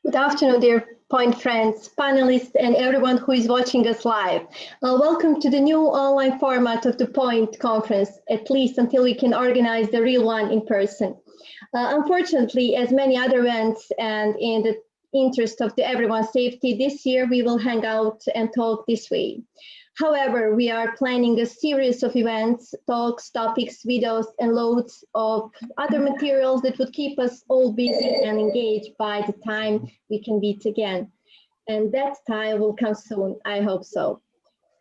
Good afternoon, dear Point friends, panelists, and everyone who is watching us live. Welcome to the new online format of the Point conference, at least until we can organize the real one in person. Unfortunately, as many other events and in the interest of everyone's safety, this year we will hang out and talk this way. However, we are planning a series of events, talks, topics, videos, and loads of other materials that would keep us all busy and engaged by the time we can meet again. And that time will come soon, I hope so.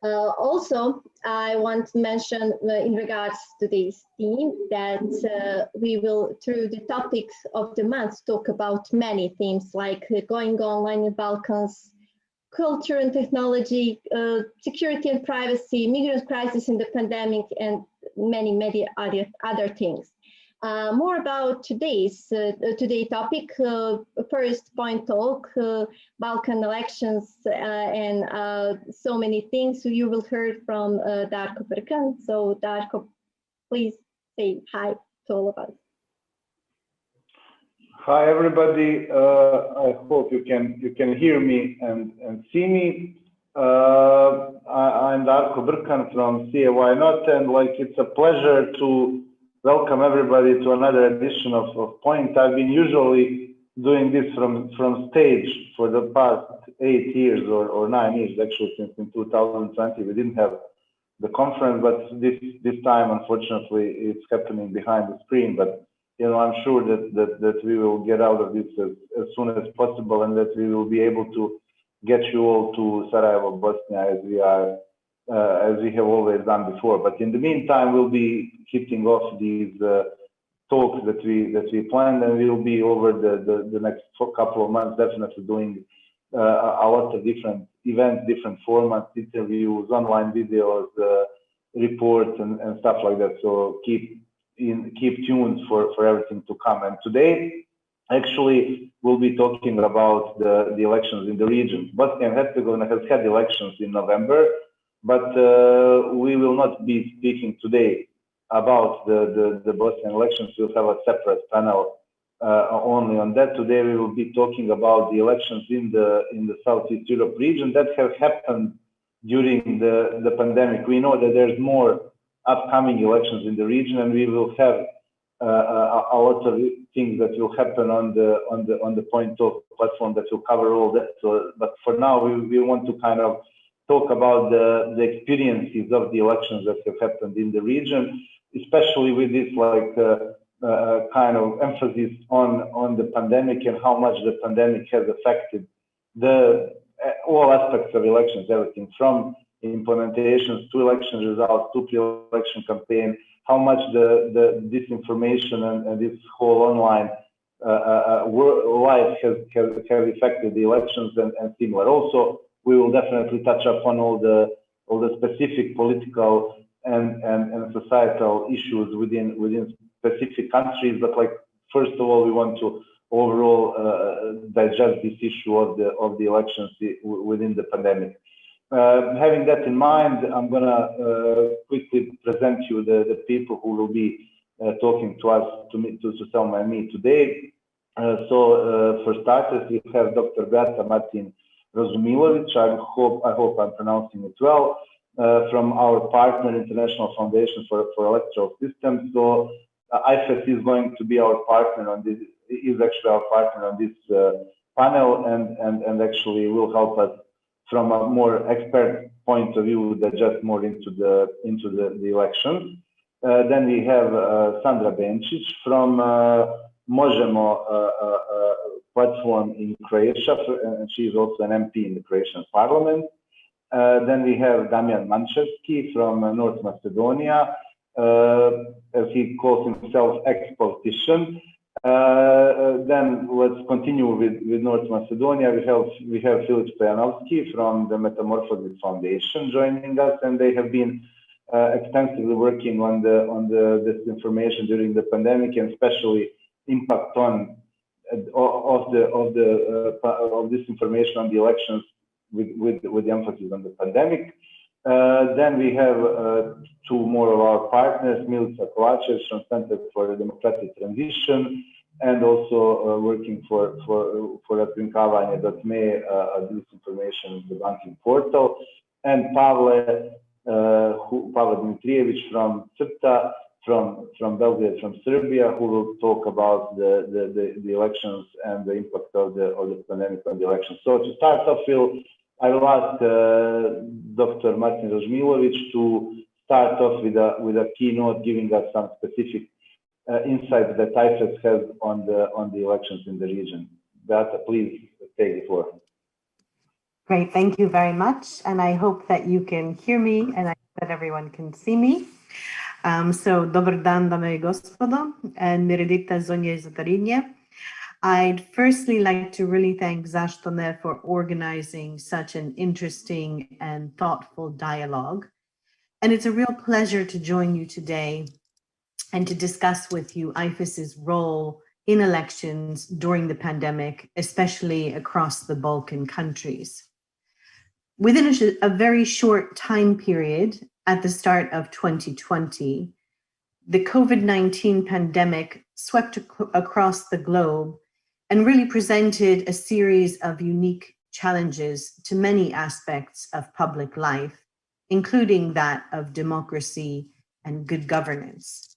Also, I want to mention in regards to this theme that we will, through the topics of the month, talk about many themes like going online in Balkans, culture and technology, security and privacy, migrant crisis in the pandemic, and many other things. More about today's topic, first point talk, Balkan elections, and so many things you will hear from Darko Brkan. So Darko, please say hi to all of us. Hi everybody, I hope you can hear me and see me. I'm Darko Brkan from CAY Not, and it's a pleasure to welcome everybody to another edition of Point. I've been usually doing this from stage for the past 8 years or 9 years, actually, since in 2020 we didn't have the conference, but this time unfortunately it's happening behind the screen. But I'm sure that we will get out of this as soon as possible, and that we will be able to get you all to Sarajevo, Bosnia, as we have always done before. But in the meantime, we'll be kicking off these talks that we planned, and we'll be over the next couple of months definitely doing a lot of different events, different formats, interviews, online videos, reports, and stuff like that. So keep tuned for everything to come. And today, actually, we'll be talking about the elections in the region. Bosnia and Herzegovina has had elections in November, but we will not be speaking today about the Bosnian elections. We'll have a separate panel only on that. Today, we will be talking about the elections in the Southeast Europe region that have happened during the pandemic. We know that there's more upcoming elections in the region, and we will have a lot of things that will happen on the Point Talk platform that will cover all that. So, but for now, we want to kind of talk about the experiences of the elections that have happened in the region, especially with this kind of emphasis on the pandemic and how much the pandemic has affected all aspects of elections, everything from implementations to election results to pre-election campaign, how much the disinformation and this whole online life has affected the elections and similar. Also, we will definitely touch upon all the specific political and societal issues within specific countries. But first of all, we want to overall digest this issue of the elections within the pandemic. Having that in mind, I'm gonna quickly present you the people who will be talking to us, to Selma and me today. So for starters, we have Dr. Beata Martin-Rozumilovic. I hope I'm pronouncing it well, from our partner, International Foundation for Electoral Systems. So IFES is going to be our partner on this. Is actually our partner on this panel, and actually will help us from a more expert point of view, digest more into the elections. Then we have Sandra Benčić from Možemo platform in Croatia, and she is also an MP in the Croatian Parliament. Then we have Damian Mančevski from North Macedonia, as he calls himself, ex-politician. Then let's continue with North Macedonia. We have Filip Stojanovski from the Metamorphosis Foundation joining us, and they have been extensively working on disinformation during the pandemic, and especially impact of disinformation on the elections with the emphasis on the pandemic. Then we have two more of our partners, Milica Kovačević from Center for Democratic Transition, and also working for Otkrinkavanje.me, disinformation, the banking portal, and Pavle Dimitrijević from CRTA, from Belgrade, from Serbia, who will talk about the elections and the impact of the pandemic on the elections. So to start off, I will ask Dr. Martin-Rozumilovic to start off with a keynote, giving us some specific insights that IFES has on the elections in the region. Beata, please take the floor. Great, thank you very much. And I hope that you can hear me and I hope that everyone can see me. So, dobar dan, dame I gospodo, and miredita zonje zatarinje. I'd firstly like to really thank Zaštone for organizing such an interesting and thoughtful dialogue. And it's a real pleasure to join you today and to discuss with you IFES's role in elections during the pandemic, especially across the Balkan countries. Within a very short time period at the start of 2020, the COVID-19 pandemic swept across the globe and really presented a series of unique challenges to many aspects of public life, including that of democracy and good governance.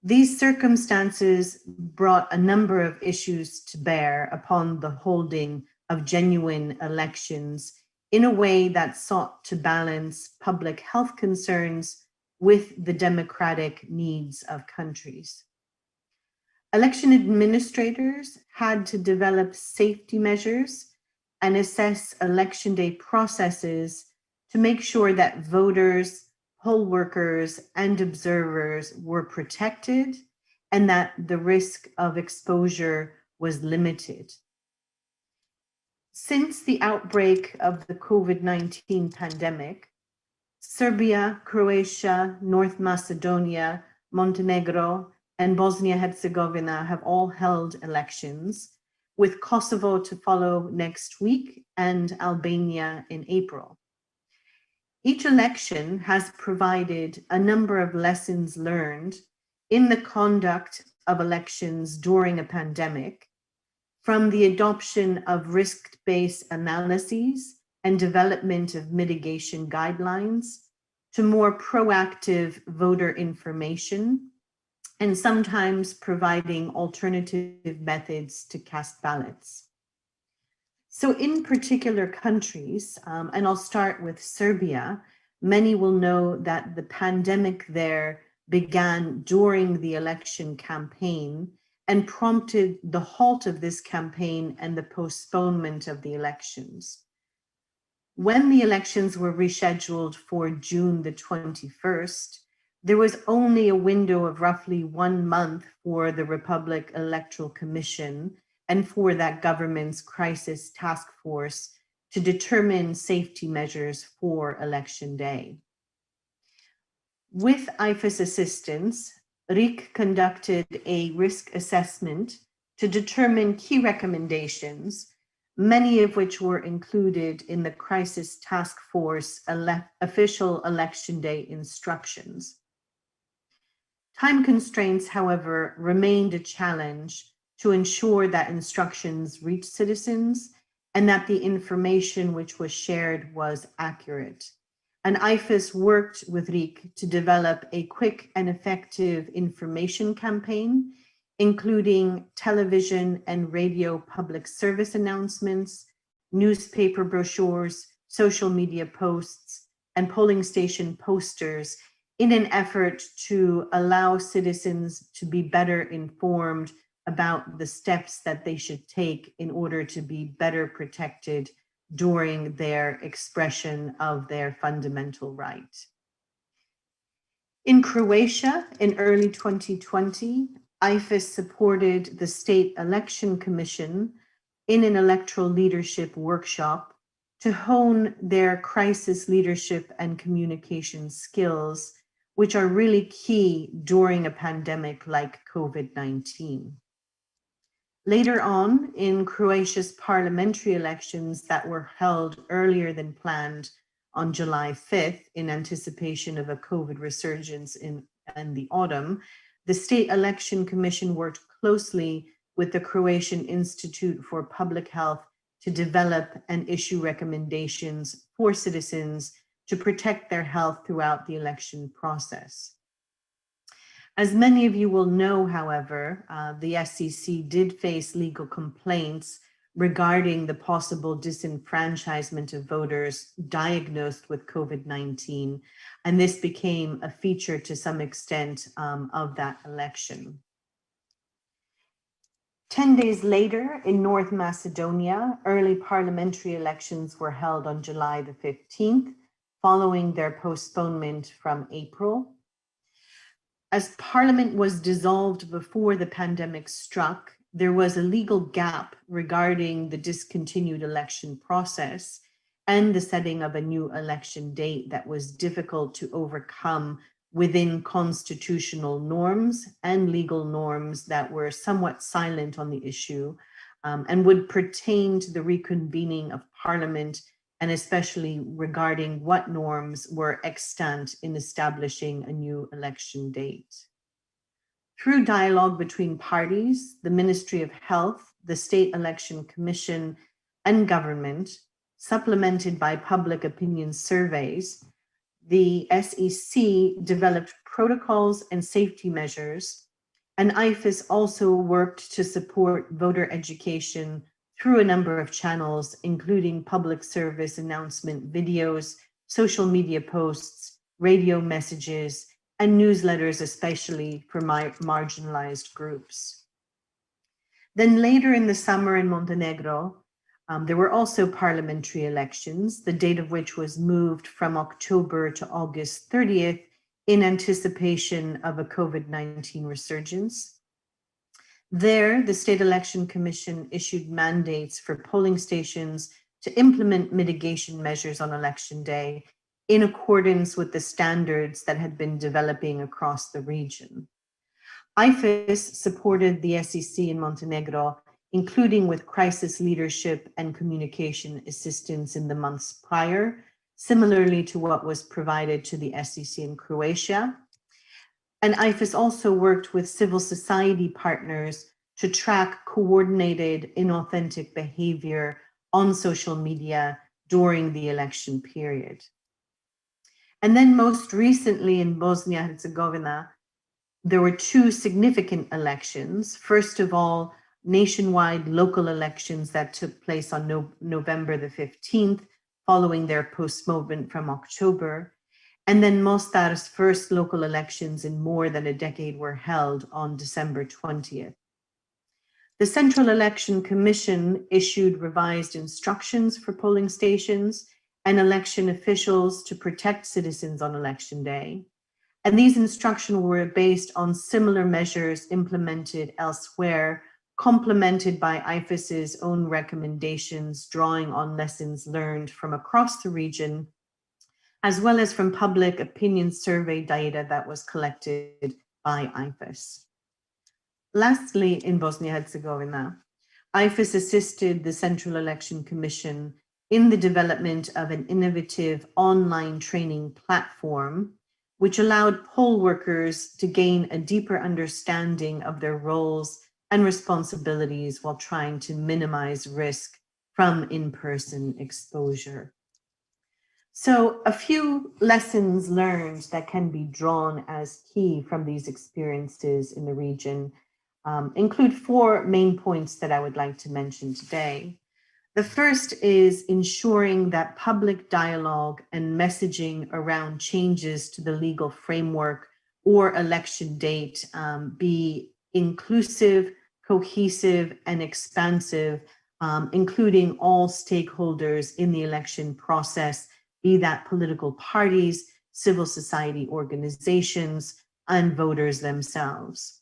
These circumstances brought a number of issues to bear upon the holding of genuine elections in a way that sought to balance public health concerns with the democratic needs of countries. Election administrators had to develop safety measures and assess election day processes to make sure that voters, poll workers, and observers were protected and that the risk of exposure was limited. Since the outbreak of the COVID-19 pandemic, Serbia, Croatia, North Macedonia, Montenegro, and Bosnia and Herzegovina have all held elections, with Kosovo to follow next week and Albania in April. Each election has provided a number of lessons learned in the conduct of elections during a pandemic, from the adoption of risk-based analyses and development of mitigation guidelines to more proactive voter information, and sometimes providing alternative methods to cast ballots. So in particular countries, and I'll start with Serbia, many will know that the pandemic there began during the election campaign and prompted the halt of this campaign and the postponement of the elections. When the elections were rescheduled for June the 21st, there was only a window of roughly 1 month for the Republic Electoral Commission and for that government's crisis task force to determine safety measures for election day. With IFES assistance, RIK conducted a risk assessment to determine key recommendations, many of which were included in the crisis task force official election day instructions. Time constraints, however, remained a challenge to ensure that instructions reached citizens and that the information which was shared was accurate. And IFES worked with RIK to develop a quick and effective information campaign, including television and radio public service announcements, newspaper brochures, social media posts, and polling station posters in an effort to allow citizens to be better informed about the steps that they should take in order to be better protected during their expression of their fundamental right. In Croatia, in early 2020, IFES supported the State Election Commission in an electoral leadership workshop to hone their crisis leadership and communication skills, which are really key during a pandemic like COVID-19. Later on, in Croatia's parliamentary elections that were held earlier than planned on July 5th in anticipation of a COVID resurgence in the autumn, the State Election Commission worked closely with the Croatian Institute for Public Health to develop and issue recommendations for citizens to protect their health throughout the election process. As many of you will know, however, the SEC did face legal complaints regarding the possible disenfranchisement of voters diagnosed with COVID-19, and this became a feature to some extent of that election. 10 days later, in North Macedonia, early parliamentary elections were held on July the 15th, following their postponement from April. As parliament was dissolved before the pandemic struck, there was a legal gap regarding the discontinued election process and the setting of a new election date that was difficult to overcome within constitutional norms and legal norms that were somewhat silent on the issue and would pertain to the reconvening of parliament, and especially regarding what norms were extant in establishing a new election date. Through dialogue between parties, the Ministry of Health, the State Election Commission, and government, supplemented by public opinion surveys, the SEC developed protocols and safety measures, and IFES also worked to support voter education through a number of channels, including public service announcement videos, social media posts, radio messages, and newsletters, especially for marginalized groups. Then later in the summer in Montenegro, there were also parliamentary elections, the date of which was moved from October to August 30th in anticipation of a COVID-19 resurgence. There, the State Election Commission issued mandates for polling stations to implement mitigation measures on election day in accordance with the standards that had been developing across the region. IFES supported the SEC in Montenegro, including with crisis leadership and communication assistance in the months prior, similarly to what was provided to the SEC in Croatia. And IFES also worked with civil society partners to track coordinated inauthentic behavior on social media during the election period. And then most recently in Bosnia and Herzegovina, there were two significant elections. First of all, nationwide local elections that took place on November the 15th, following their postponement from October. And then Mostar's first local elections in more than a decade were held on December 20th. The Central Election Commission issued revised instructions for polling stations and election officials to protect citizens on election day. And these instructions were based on similar measures implemented elsewhere, complemented by IFES's own recommendations, drawing on lessons learned from across the region, as well as from public opinion survey data that was collected by IFES. Lastly, in Bosnia-Herzegovina, IFES assisted the Central Election Commission in the development of an innovative online training platform, which allowed poll workers to gain a deeper understanding of their roles and responsibilities while trying to minimize risk from in-person exposure. So a few lessons learned that can be drawn as key from these experiences in the region include four main points that I would like to mention today. The first is ensuring that public dialogue and messaging around changes to the legal framework or election date be inclusive, cohesive, and expansive, including all stakeholders in the election process, be that political parties, civil society organizations, and voters themselves.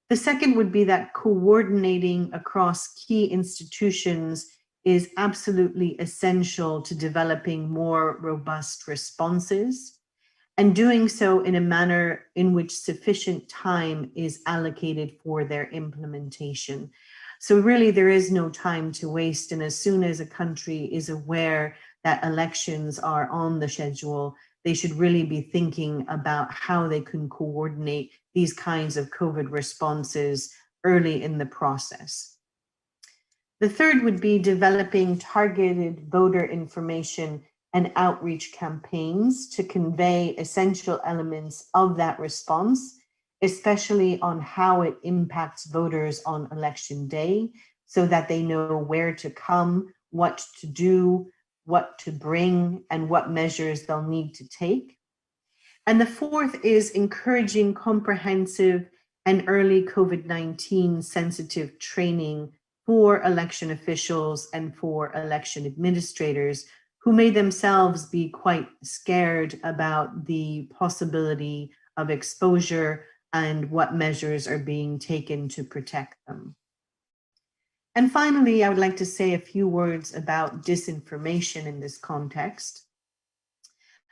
The second would be that coordinating across key institutions is absolutely essential to developing more robust responses, and doing so in a manner in which sufficient time is allocated for their implementation. So really there is no time to waste, and as soon as a country is aware that elections are on the schedule, they should really be thinking about how they can coordinate these kinds of COVID responses early in the process. The third would be developing targeted voter information and outreach campaigns to convey essential elements of that response, especially on how it impacts voters on election day, so that they know where to come, what to do, what to bring, and what measures they'll need to take. And the fourth is encouraging comprehensive and early COVID-19 sensitive training for election officials and for election administrators who may themselves be quite scared about the possibility of exposure and what measures are being taken to protect them. And finally, I would like to say a few words about disinformation in this context.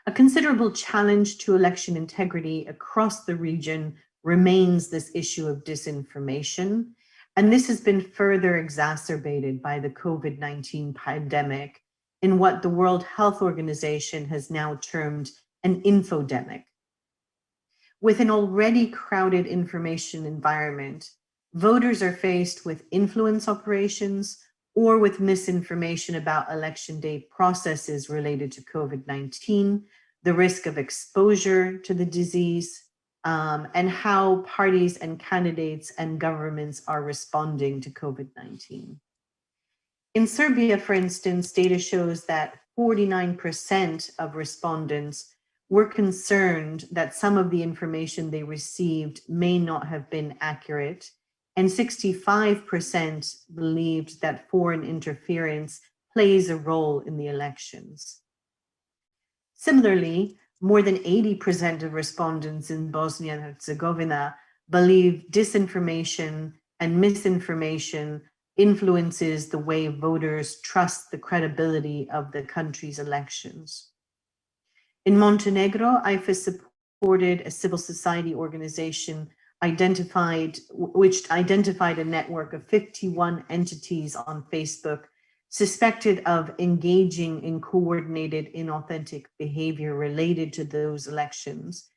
A considerable challenge to election integrity across the region remains this issue of disinformation. And this has been further exacerbated by the COVID-19 pandemic in what the World Health Organization has now termed an infodemic. With an already crowded information environment, voters are faced with influence operations or with misinformation about election day processes related to COVID-19, the risk of exposure to the disease, and how parties and candidates and governments are responding to COVID-19. In Serbia, for instance, data shows that 49% of respondents were concerned that some of the information they received may not have been accurate, and 65% believed that foreign interference plays a role in the elections. Similarly, more than 80% of respondents in Bosnia and Herzegovina believe disinformation and misinformation influences the way voters trust the credibility of the country's elections. In Montenegro, IFES supported a civil society organization which identified a network of 51 entities on Facebook suspected of engaging in coordinated inauthentic behavior related to those elections,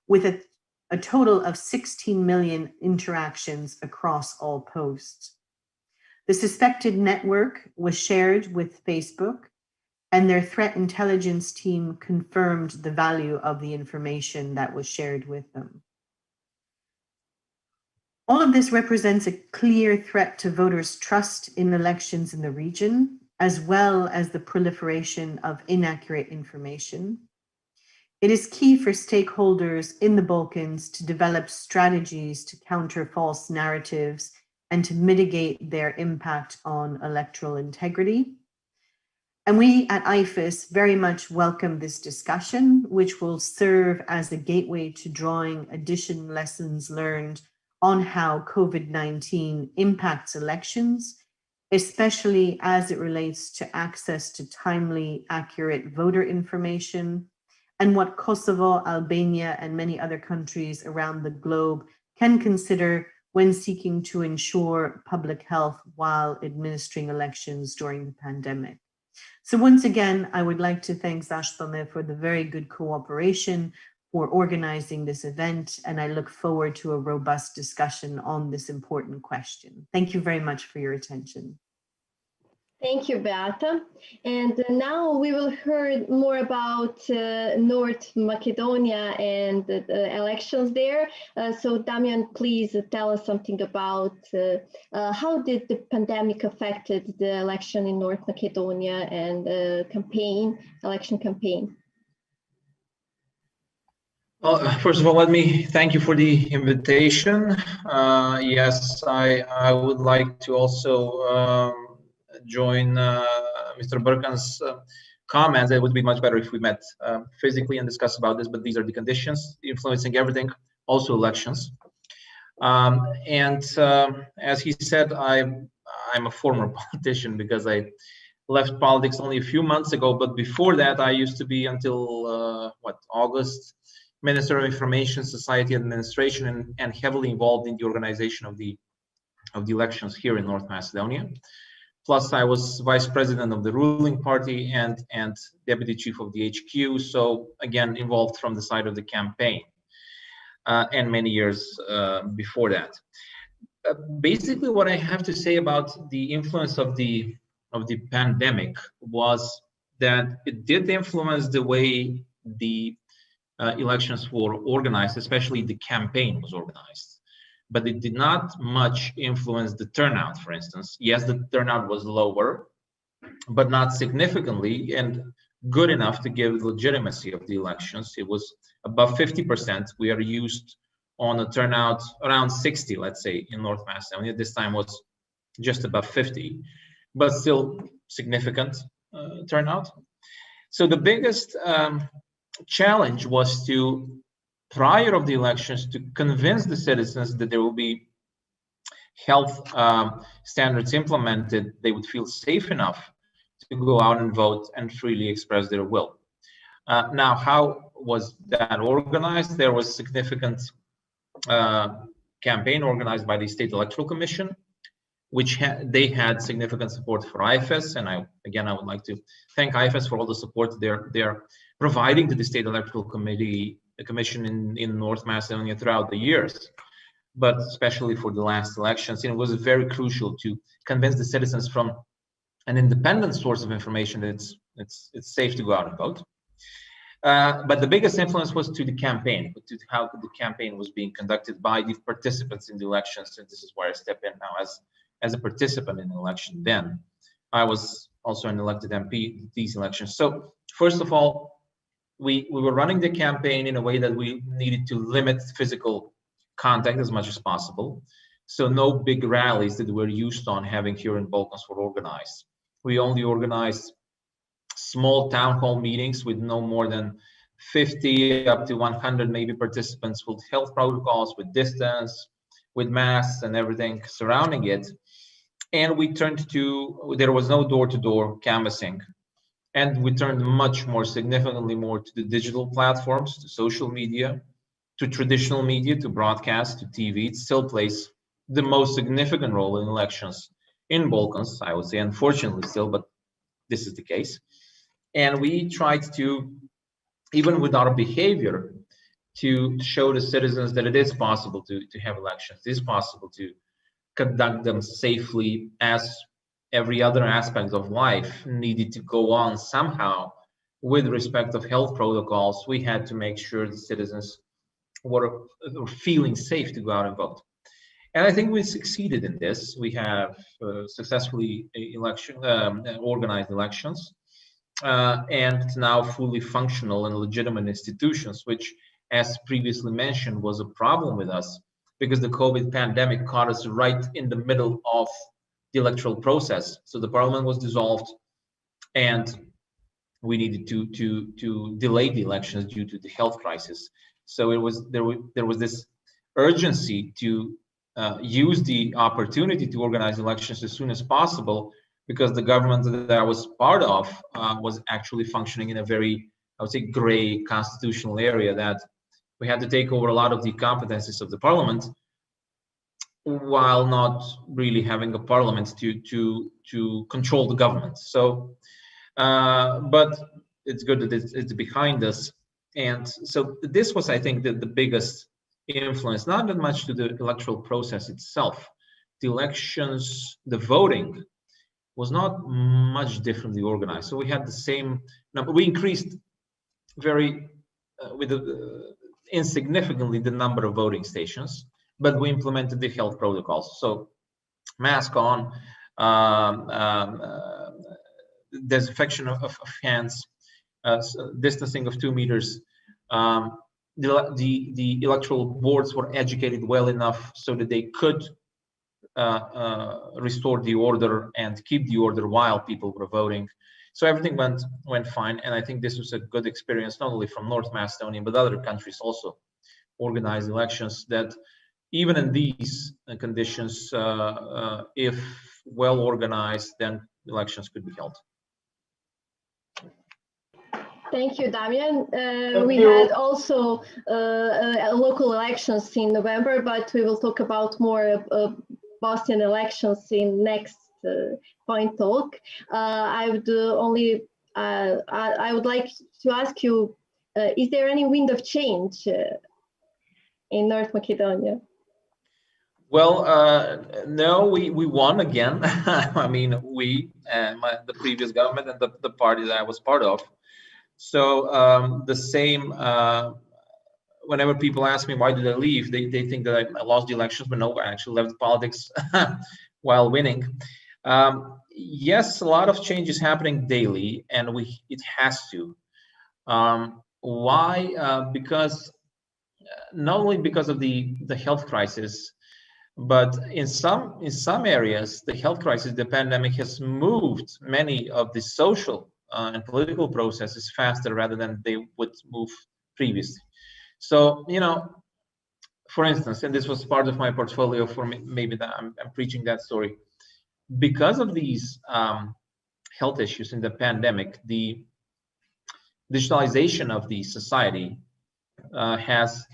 with a total of 16 million interactions across all posts. The suspected network was shared with Facebook, and their threat intelligence team confirmed the value of the information that was shared with them. All of this represents a clear threat to voters' trust in elections in the region, as well as the proliferation of inaccurate information. It is key for stakeholders in the Balkans to develop strategies to counter false narratives and to mitigate their impact on electoral integrity. And we at IFES very much welcome this discussion, which will serve as a gateway to drawing additional lessons learned on how COVID-19 impacts elections, especially as it relates to access to timely, accurate voter information, and what Kosovo, Albania, and many other countries around the globe can consider when seeking to ensure public health while administering elections during the pandemic. So once again, I would like to thank Zashtome for the very good cooperation for organizing this event, and I look forward to a robust discussion on this important question. Thank you very much for your attention. Thank you, Beata. And now we will hear more about North Macedonia and the elections there. So Damian, please tell us something about how did the pandemic affected the election in North Macedonia and election campaign? Well, first of all, let me thank you for the invitation. Yes, I would like to also join Mr. Burkan's comments. It would be much better if we met physically and discuss about this, but these are the conditions influencing everything, also elections. As he said, I'm a former politician because I left politics only a few months ago, but before that I used to be until August, Minister of Information Society Administration, and heavily involved in the organization of the elections here in North Macedonia. Plus, I was vice president of the ruling party and deputy chief of the HQ. So again, involved from the side of the campaign, and many years before that. Basically, what I have to say about the influence of the pandemic was that it did influence the way the elections were organized, especially the campaign was organized. But it did not much influence the turnout, for instance. Yes, the turnout was lower, but not significantly and good enough to give legitimacy of the elections. It was above 50%. We are used on a turnout around 60, let's say, in North Macedonia. This time was just above 50, but still significant turnout. So the biggest challenge was to, prior of the elections, to convince the citizens that there will be health standards implemented, they would feel safe enough to go out and vote and freely express their will. Now, how was that organized? There was significant campaign organized by the State Electoral Commission, which they had significant support for IFES, and I would like to thank IFES for all the support they're providing to the State Electoral Commission in North Macedonia throughout the years, but especially for the last elections. And it was very crucial to convince the citizens from an independent source of information that it's safe to go out and vote. But the biggest influence was to the campaign, to how the campaign was being conducted by the participants in the elections. And this is where I step in now as a participant in the election. Then I was also an elected MP these elections. So first of all, we were running the campaign in a way that we needed to limit physical contact as much as possible. So no big rallies that we're used on having here in Balkans were organized. We only organized small town hall meetings with no more than 50 up to 100 maybe participants, with health protocols, with distance, with masks and everything surrounding it. And we turned to, there was no door-to-door canvassing. And we turned much more, significantly more, to the digital platforms, to social media, to traditional media, to broadcast, to TV. It still plays the most significant role in elections in Balkans, I would say, unfortunately still, but this is the case. And we tried to, even with our behavior, to show the citizens that it is possible to have elections. It is possible to conduct them safely, as every other aspect of life needed to go on somehow with respect of health protocols. We had to make sure the citizens were feeling safe to go out and vote. And I think we succeeded in this. We have successfully organized elections and now fully functional and legitimate institutions, which, as previously mentioned, was a problem with us because the COVID pandemic caught us right in the middle of the electoral process. So the parliament was dissolved and we needed to delay the elections due to the health crisis. So there was this urgency to use the opportunity to organize elections as soon as possible, because the government that I was part of was actually functioning in a very, I would say, gray constitutional area, that we had to take over a lot of the competencies of the parliament while not really having a parliament to control the government. So, but it's good that it's behind us. And so this was, I think, the biggest influence, not that much to the electoral process itself. The elections, the voting was not much differently organized. So we had the same number. We increased very insignificantly the number of voting stations, but we implemented the health protocols. So mask on, disinfection of hands, distancing of 2 meters. The electoral boards were educated well enough so that they could restore the order and keep the order while people were voting. So everything went fine, and I think this was a good experience, not only from North Macedonia, but other countries also organized elections, that even in these conditions, if well organized, then elections could be held. Thank you, Damian. We had also local elections in November, but we will talk about more Bosnian elections in next point talk. I would like to ask you, is there any wind of change in North Macedonia? Well, no, we won again. I mean, we and the previous government and the party that I was part of. So the same. Whenever people ask me why did I leave, they think that I lost the elections, but no, I actually left politics while winning. Yes, a lot of change is happening daily, and it has to. Why? Because not only because of the health crisis, but in some areas, the health crisis, the pandemic has moved many of the social and political processes faster rather than they would move previously. So, for instance, and this was part of my portfolio for me, maybe that I'm preaching that story. Because of these health issues in the pandemic, the digitalization of the society has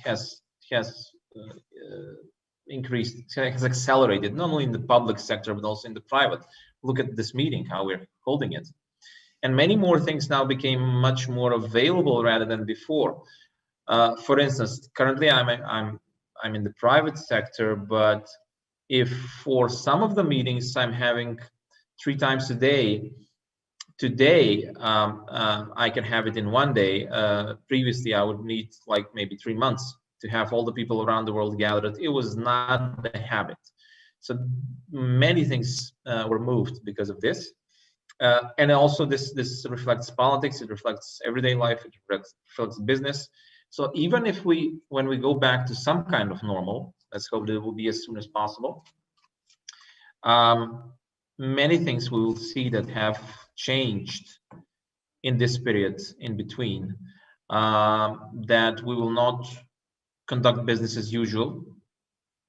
increased, has accelerated, not only in the public sector, but also in the private. Look at this meeting, how we're holding it. And many more things now became much more available rather than before. For instance, currently I'm in the private sector, but if for some of the meetings I'm having 3 times a day, today I can have it in 1 day. Previously, I would need like maybe 3 months to have all the people around the world gathered. It was not the habit. So many things were moved because of this. And also this reflects politics, it reflects everyday life, it reflects business. So even if when we go back to some kind of normal, let's hope that it will be as soon as possible, many things we will see that have changed in this period in between, that we will not conduct business as usual,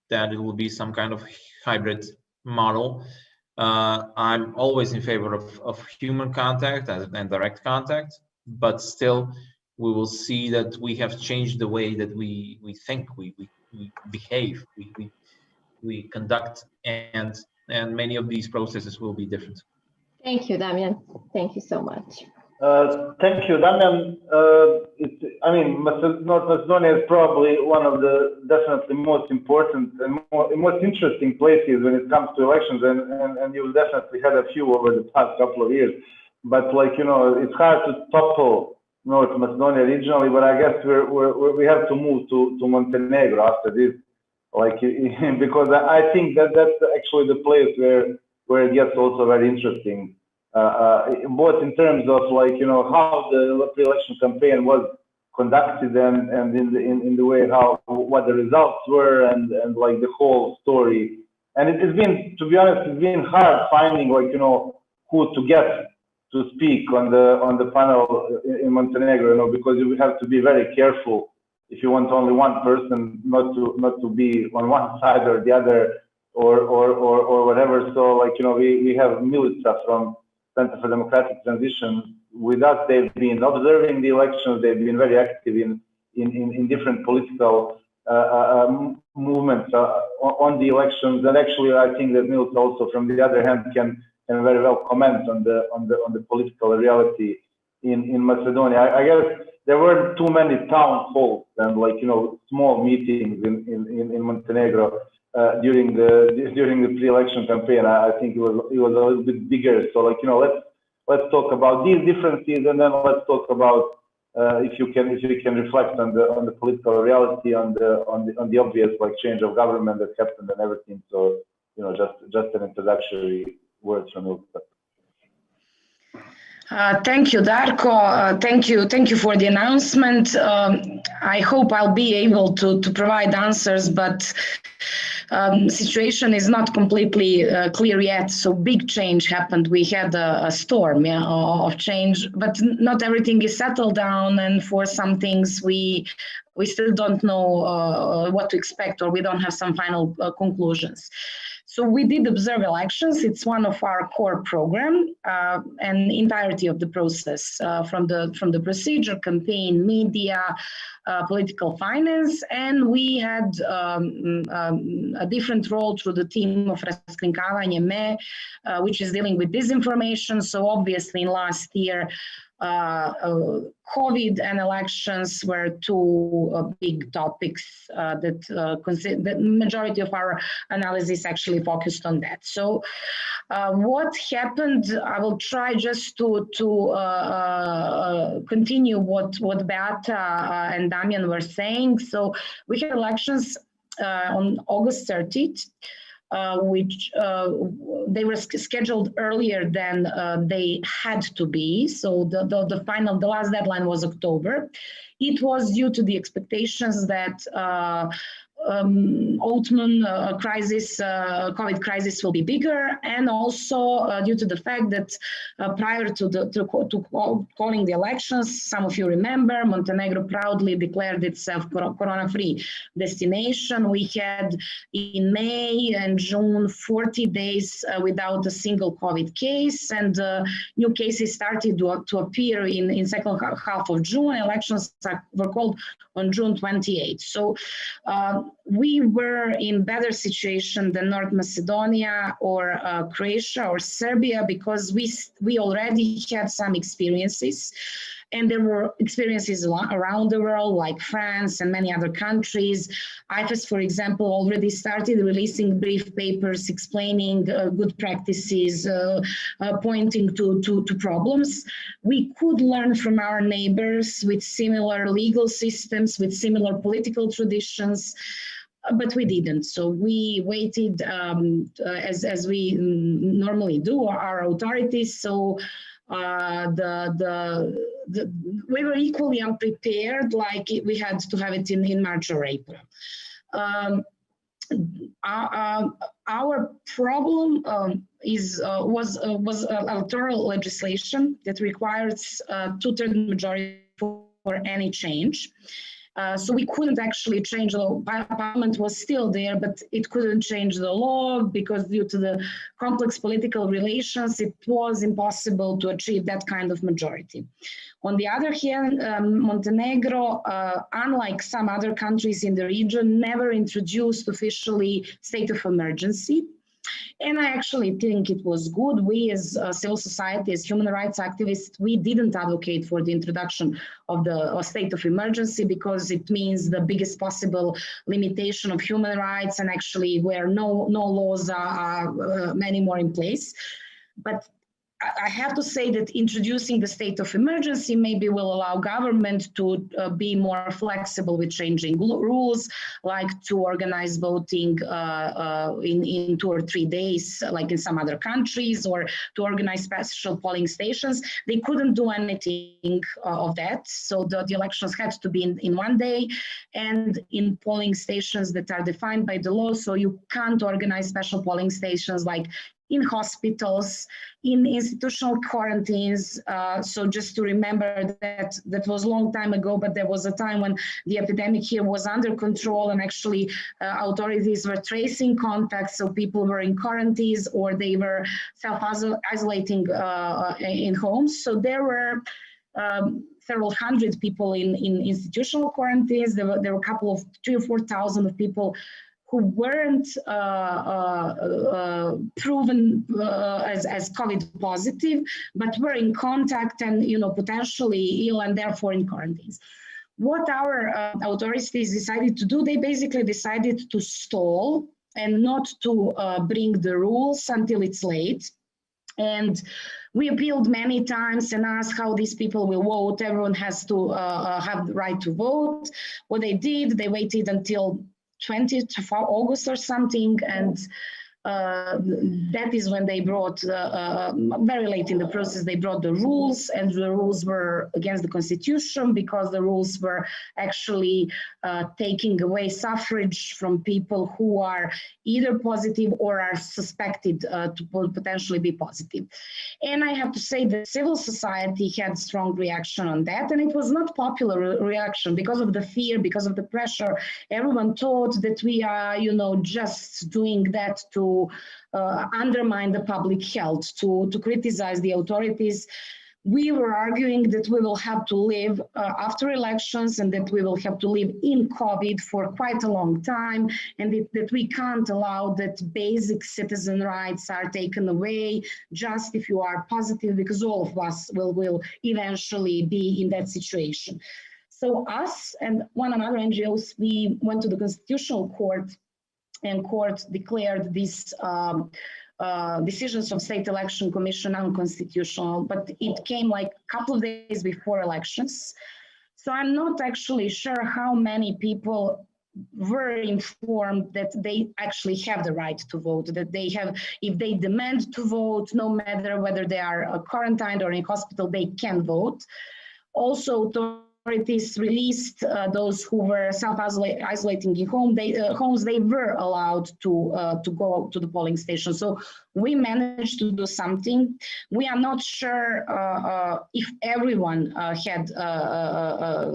that it will be some kind of hybrid model. I'm always in favor of human contact and direct contact, but still we will see that we have changed the way that we think, we behave, we conduct, and many of these processes will be different. Thank you, Damian. Thank you so much. Thank you, Damian. North Macedonia is probably one of the definitely most important and most interesting places when it comes to elections, and you've definitely had a few over the past couple of years. But it's hard to topple North Macedonia regionally. But I guess we have to move to Montenegro after this, because I think that's actually the place where it gets also very interesting. Both in terms of how the pre-election campaign was conducted and in the way what the results were and the whole story. And it's been, to be honest, it's been hard finding who to get to speak on the panel in Montenegro, because you have to be very careful if you want only one person not to be on one side or the other or whatever. So we have Milica from Center for Democratic Transition. With us, they've been observing the elections. They've been very active in different political movements on the elections. And actually, I think that Milica also, from the other hand, can very well comment on the political reality in Macedonia. I guess there weren't too many town halls and small meetings in Montenegro during the pre-election campaign. I think it was a little bit bigger. So let's talk about these differences, and then let's talk about if you can reflect on the political reality, on the obvious change of government that happened and everything. So just an introductory words from you. Thank you, Darko. Thank you for the announcement. I hope I'll be able to provide answers, but situation is not completely clear yet. So big change happened. We had a storm of change, but not everything is settled down. And for some things, we still don't know what to expect, or we don't have some final conclusions. So we did observe elections. It's one of our core program, and entirety of the process from the procedure, campaign, media, political finance, and we had a different role through the team of Raskrinkavanje, which is dealing with disinformation. So obviously, in last year, COVID and elections were two big topics that the majority of our analysis actually focused on that. So what happened, I will try just to continue what Beata and Damian were saying. So we had elections on August 30th. Which they were scheduled earlier than they had to be. So the last deadline was October. It was due to the expectations that autumn crisis, COVID crisis will be bigger, and also due to the fact that prior to calling the elections, some of you remember, Montenegro proudly declared itself corona-free destination. We had in May and June 40 days without a single COVID case, and new cases started to appear in second half of June. Elections were called on June 28th. So we were in better situation than North Macedonia or Croatia or Serbia because we already had some experiences, and there were experiences around the world like France and many other countries. IFES, for example, already started releasing brief papers explaining good practices, pointing to problems. We could learn from our neighbors with similar legal systems, with similar political traditions, but we didn't. So we waited as we normally do, our authorities. So we were equally unprepared, like we had to have it in March or April. Our problem was electoral legislation that requires 2/3 majority for any change. So we couldn't actually change the law. Parliament was still there, but it couldn't change the law because due to the complex political relations, it was impossible to achieve that kind of majority. On the other hand, Montenegro, unlike some other countries in the region, never introduced officially state of emergency. And I actually think it was good. We as civil society, as human rights activists, we didn't advocate for the introduction of the state of emergency because it means the biggest possible limitation of human rights, and actually where no laws are many more in place. But I have to say that introducing the state of emergency maybe will allow government to be more flexible with changing rules, like to organize voting in 2 or 3 days, like in some other countries, or to organize special polling stations. They couldn't do anything of that. So the elections had to be in 1 day and in polling stations that are defined by the law. So you can't organize special polling stations like in hospitals, in institutional quarantines. So just to remember that was a long time ago, but there was a time when the epidemic here was under control, and actually authorities were tracing contacts, so people were in quarantines or they were self-isolating in homes. So there were several hundred people in institutional quarantines. There were a couple of 3,000 or 4,000 of people who weren't proven as COVID positive, but were in contact and potentially ill and therefore in quarantines. What our authorities decided to do, they basically decided to stall and not to bring the rules until it's late. And we appealed many times and asked how these people will vote. Everyone has to have the right to vote. What they did, they waited until 20th of August or something, and that is when they brought, very late in the process, they brought the rules, and the rules were against the constitution because the rules were actually taking away suffrage from people who are either positive or are suspected to potentially be positive. And I have to say that civil society had strong reaction on that, and it was not popular reaction because of the fear, because of the pressure. Everyone thought that we are, just doing that to undermine the public health, to criticize the authorities. we were arguing that we will have to live after elections and that we will have to live in COVID for quite a long time, and that we can't allow that basic citizen rights are taken away just if you are positive, because all of us will eventually be in that situation. So us and one another NGOs, we went to the Constitutional Court, and court declared these decisions of State Election Commission unconstitutional, but it came like a couple of days before elections. So I'm not actually sure how many people were informed that they actually have the right to vote, that they have, if they demand to vote, no matter whether they are quarantined or in hospital, they can vote. Also, authorities released those who were self-isolating in homes. They were allowed to go to the polling station. So we managed to do something. We are not sure if everyone had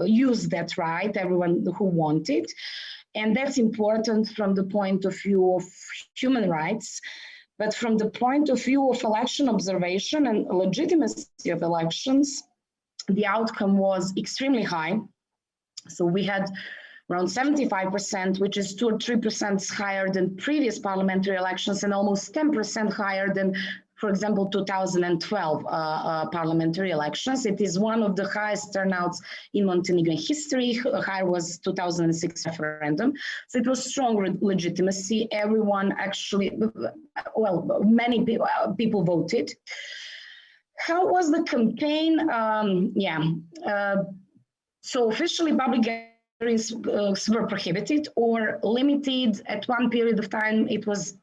used that right, everyone who wanted. And that's important from the point of view of human rights. But from the point of view of election observation and legitimacy of elections, the outcome was extremely high. So we had around 75%, which is 2 or 3% higher than previous parliamentary elections and almost 10% higher than, for example, 2012 parliamentary elections. It is one of the highest turnouts in Montenegrin history. Higher was 2006 referendum. So it was strong legitimacy. Everyone actually, well, many people voted. How was the campaign? So officially public gatherings were prohibited or limited. At one period of time, it was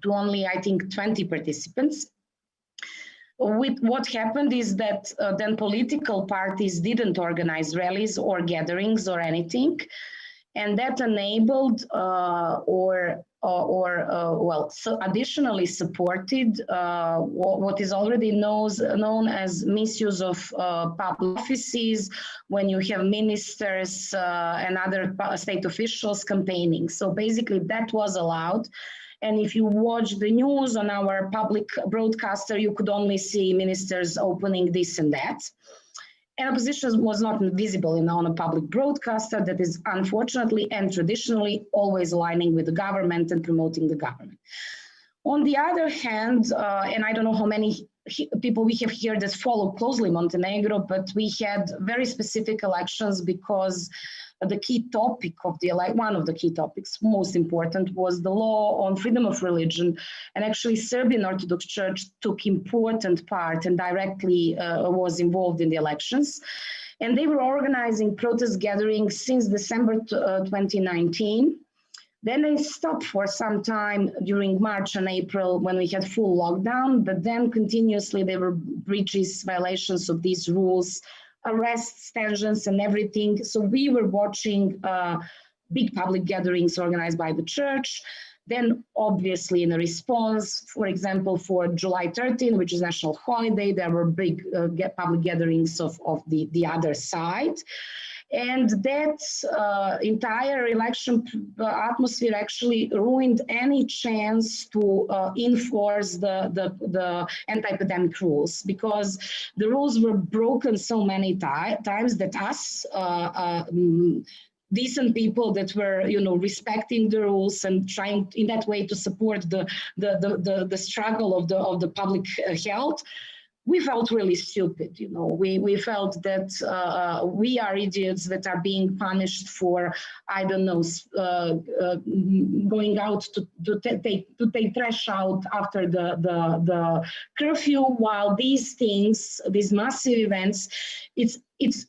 to only, I think, 20 participants. What happened is that then political parties didn't organize rallies or gatherings or anything. And that enabled so additionally supported what is already known as misuse of public offices when you have ministers and other state officials campaigning. So basically that was allowed. And if you watch the news on our public broadcaster, you could only see ministers opening this and that. And opposition was not visible on a public broadcaster. That is unfortunately and traditionally always aligning with the government and promoting the government. On the other hand, and I don't know how many people we have here that follow closely Montenegro, but we had very specific elections because the key topic of the one of the key topics, most important, was the law on freedom of religion. And actually Serbian Orthodox Church took important part and directly was involved in the elections. And they were organizing protest gatherings since December 2019. Then they stopped for some time during March and April when we had full lockdown, but then continuously there were breaches, violations of these rules, arrests, tensions, and everything. So we were watching big public gatherings organized by the church. Then obviously in a response, for example, for July 13, which is national holiday, there were big public gatherings of the other side. And that entire election atmosphere actually ruined any chance to enforce the anti-epidemic rules, because the rules were broken so many times that us, decent people that were, respecting the rules and trying in that way to support the struggle of the public health, we felt really stupid. We felt that we are idiots that are being punished for, I don't know, going out to take trash out after the curfew, while these things, these massive events, it's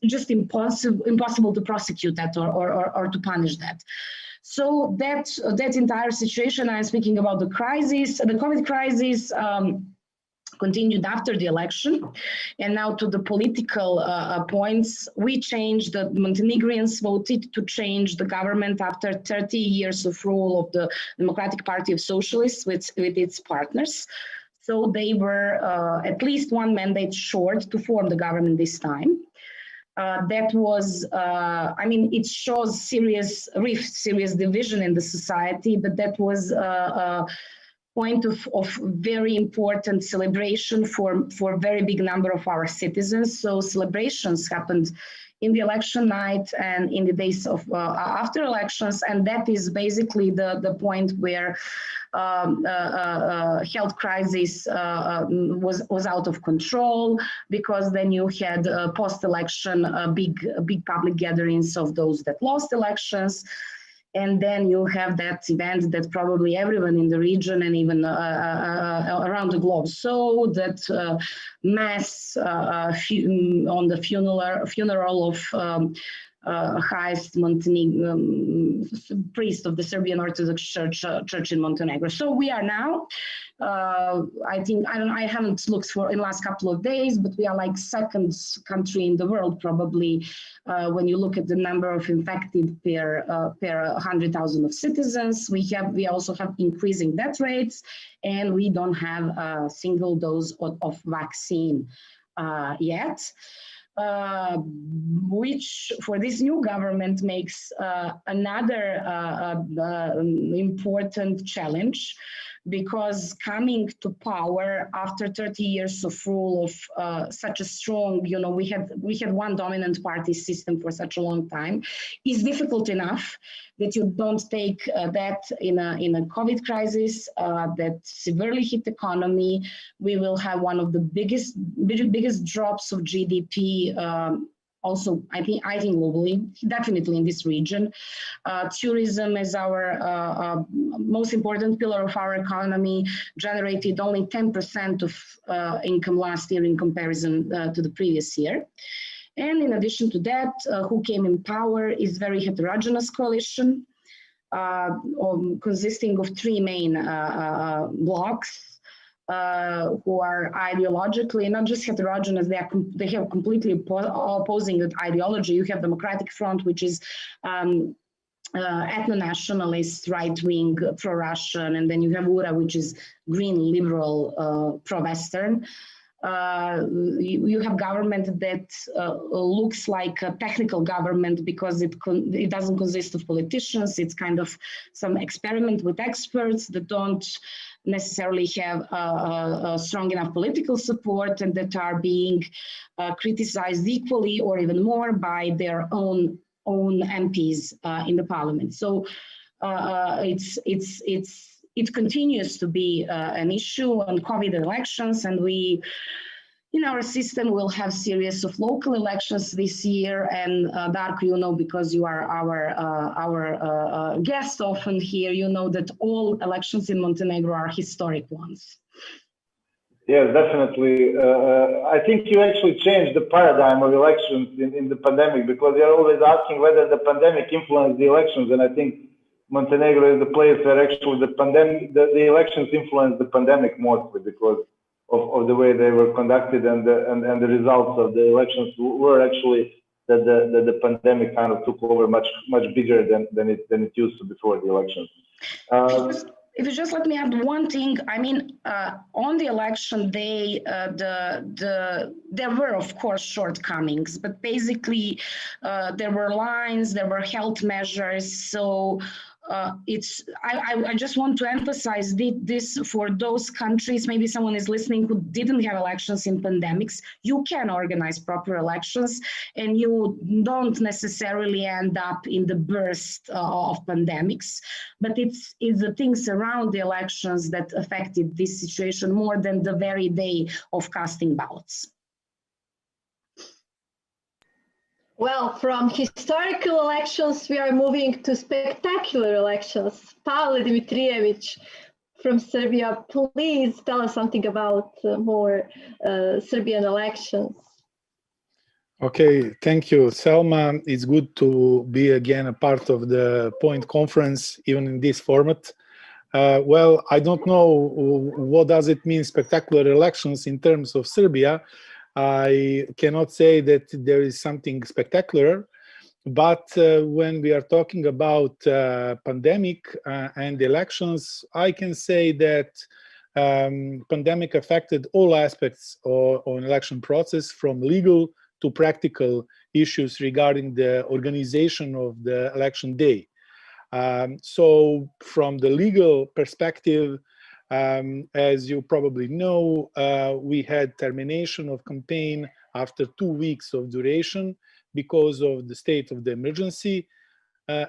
just impossible to prosecute that or to punish that. So that entire situation, I'm speaking about the crisis, the COVID crisis, continued after the election. And now to the political points, we changed, the Montenegrins voted to change the government after 30 years of rule of the Democratic Party of Socialists with its partners. So they were at least one mandate short to form the government this time. That was, it shows serious rift, serious division in the society, but that was point of very important celebration for a very big number of our citizens. So celebrations happened in the election night and in the days of after elections, and that is basically the point where health crisis was out of control, because then you had post-election big public gatherings of those that lost elections. And then you have that event that probably everyone in the region and even around the globe saw, that mass on the funeral of highest Montenegro priest of the Serbian Orthodox Church in Montenegro. So we are now, I think, I haven't looked for in the last couple of days, but we are like second country in the world probably when you look at the number of infected per 100,000 of citizens. We also have increasing death rates, and we don't have a single dose of vaccine yet. Which for this new government makes another important challenge, because coming to power after 30 years of rule of such a strong, we had one dominant party system for such a long time, is difficult enough that you don't take that in a COVID crisis that severely hit the economy. We will have one of the biggest drops of GDP. Also, I think globally, definitely in this region. Tourism is our most important pillar of our economy, generated only 10% of income last year in comparison to the previous year. And in addition to that, who came in power is very heterogeneous coalition, consisting of three main blocks. Who are ideologically not just heterogeneous, they have completely opposing ideology. You have Democratic Front, which is ethno-nationalist, right-wing, pro-Russian, and then you have URA, which is green, liberal, pro-Western. You have government that looks like a technical government because it doesn't consist of politicians. It's kind of some experiment with experts that don't necessarily have strong enough political support, and that are being criticized equally or even more by their own MPs in the parliament. So it continues to be an issue on COVID elections, and we, in our system, will have series of local elections this year. And Darko, because you are our guest often here, that all elections in Montenegro are historic ones. Yes, definitely. I think you actually changed the paradigm of elections in the pandemic, because you're always asking whether the pandemic influenced the elections, and I think Montenegro is the place where actually the elections influenced the pandemic mostly, because of the way they were conducted, and the results of the elections were actually that the pandemic kind of took over much bigger than it used to before the elections. If you just let me add one thing, I mean, on the election day, there were, of course, shortcomings, but basically there were lines, there were health measures. So I just want to emphasize this for those countries, maybe someone is listening who didn't have elections in pandemics. You can organize proper elections, and you don't necessarily end up in the burst of pandemics, but it's the things around the elections that affected this situation more than the very day of casting ballots. Well, from historical elections, we are moving to spectacular elections. Pavle Dimitrijevic from Serbia, please tell us something about more Serbian elections. Okay, thank you, Selma. It's good to be again a part of the Point Conference, even in this format. Well, I don't know what does it mean spectacular elections in terms of Serbia. I cannot say that there is something spectacular, but when we are talking about pandemic and elections, I can say that pandemic affected all aspects of an election process, from legal to practical issues regarding the organization of the election day. So from the legal perspective, As you probably know, we had termination of campaign after 2 weeks of duration because of the state of the emergency,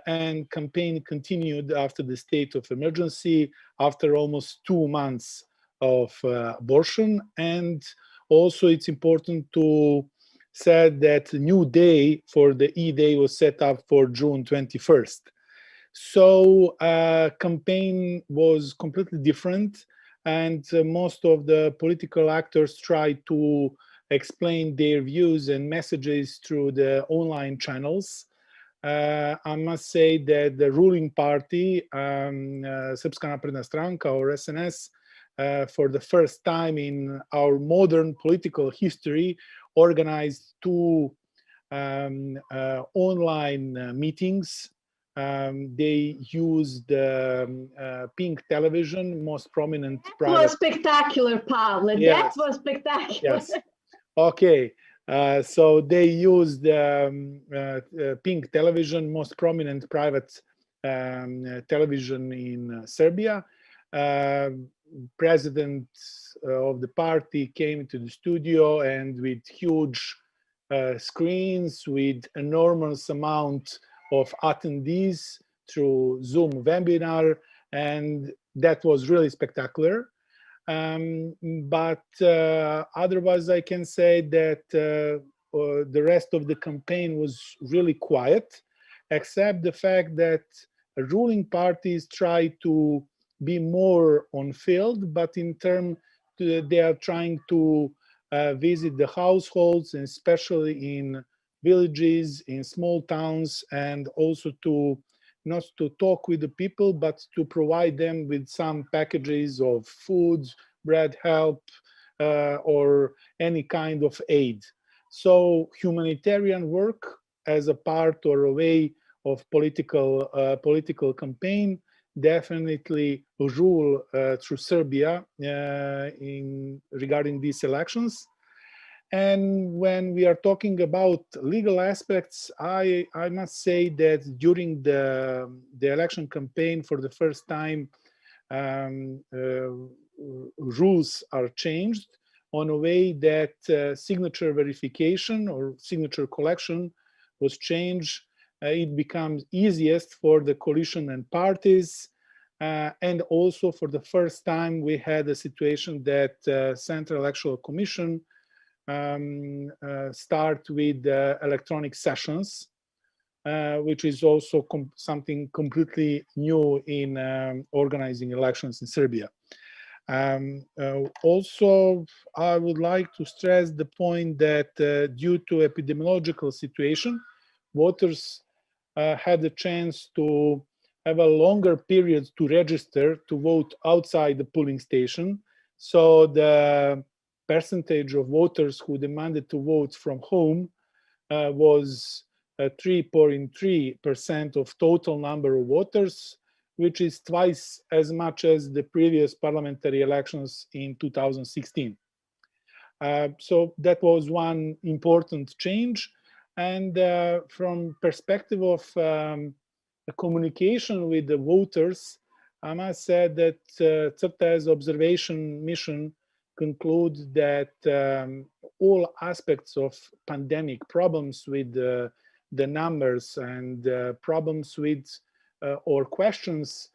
and campaign continued after the state of emergency after almost 2 months of abortion. And also it's important to say that a new day for the E-Day was set up for June 21st. So campaign was completely different, and most of the political actors tried to explain their views and messages through the online channels. I must say that the ruling party, Srpska napredna stranka or SNS, for the first time in our modern political history, organized 2 online meetings. They used pink television, most prominent private. That was spectacular, Pavle. Yes. That was spectacular. Yes. Okay. So they used pink television, most prominent private television in Serbia. President of the party came to the studio, and with huge screens, with enormous amount of attendees through Zoom webinar, and that was really spectacular. But otherwise, I can say that the rest of the campaign was really quiet, except the fact that ruling parties try to be more on field, but in terms they are trying to visit the households, and especially in villages, in small towns, and also to not to talk with the people, but to provide them with some packages of food, bread, help, or any kind of aid. So humanitarian work as a part or a way of political campaign definitely rule through Serbia regarding these elections. And when we are talking about legal aspects, I must say that during the election campaign, for the first time, rules are changed on a way that signature verification or signature collection was changed. It becomes easiest for the coalition and parties. And also for the first time, we had a situation that Central Electoral Commission start with electronic sessions, which is also something completely new in organizing elections in Serbia. Also, I would like to stress the point that due to epidemiological situation, voters had the chance to have a longer period to register to vote outside the polling station. So the percentage of voters who demanded to vote from home was 3.3% of total number of voters, which is twice as much as the previous parliamentary elections in 2016. So that was one important change. And from perspective of communication with the voters, I must say that CRTA's observation mission concludes that all aspects of pandemic problems with the numbers and problems with or questions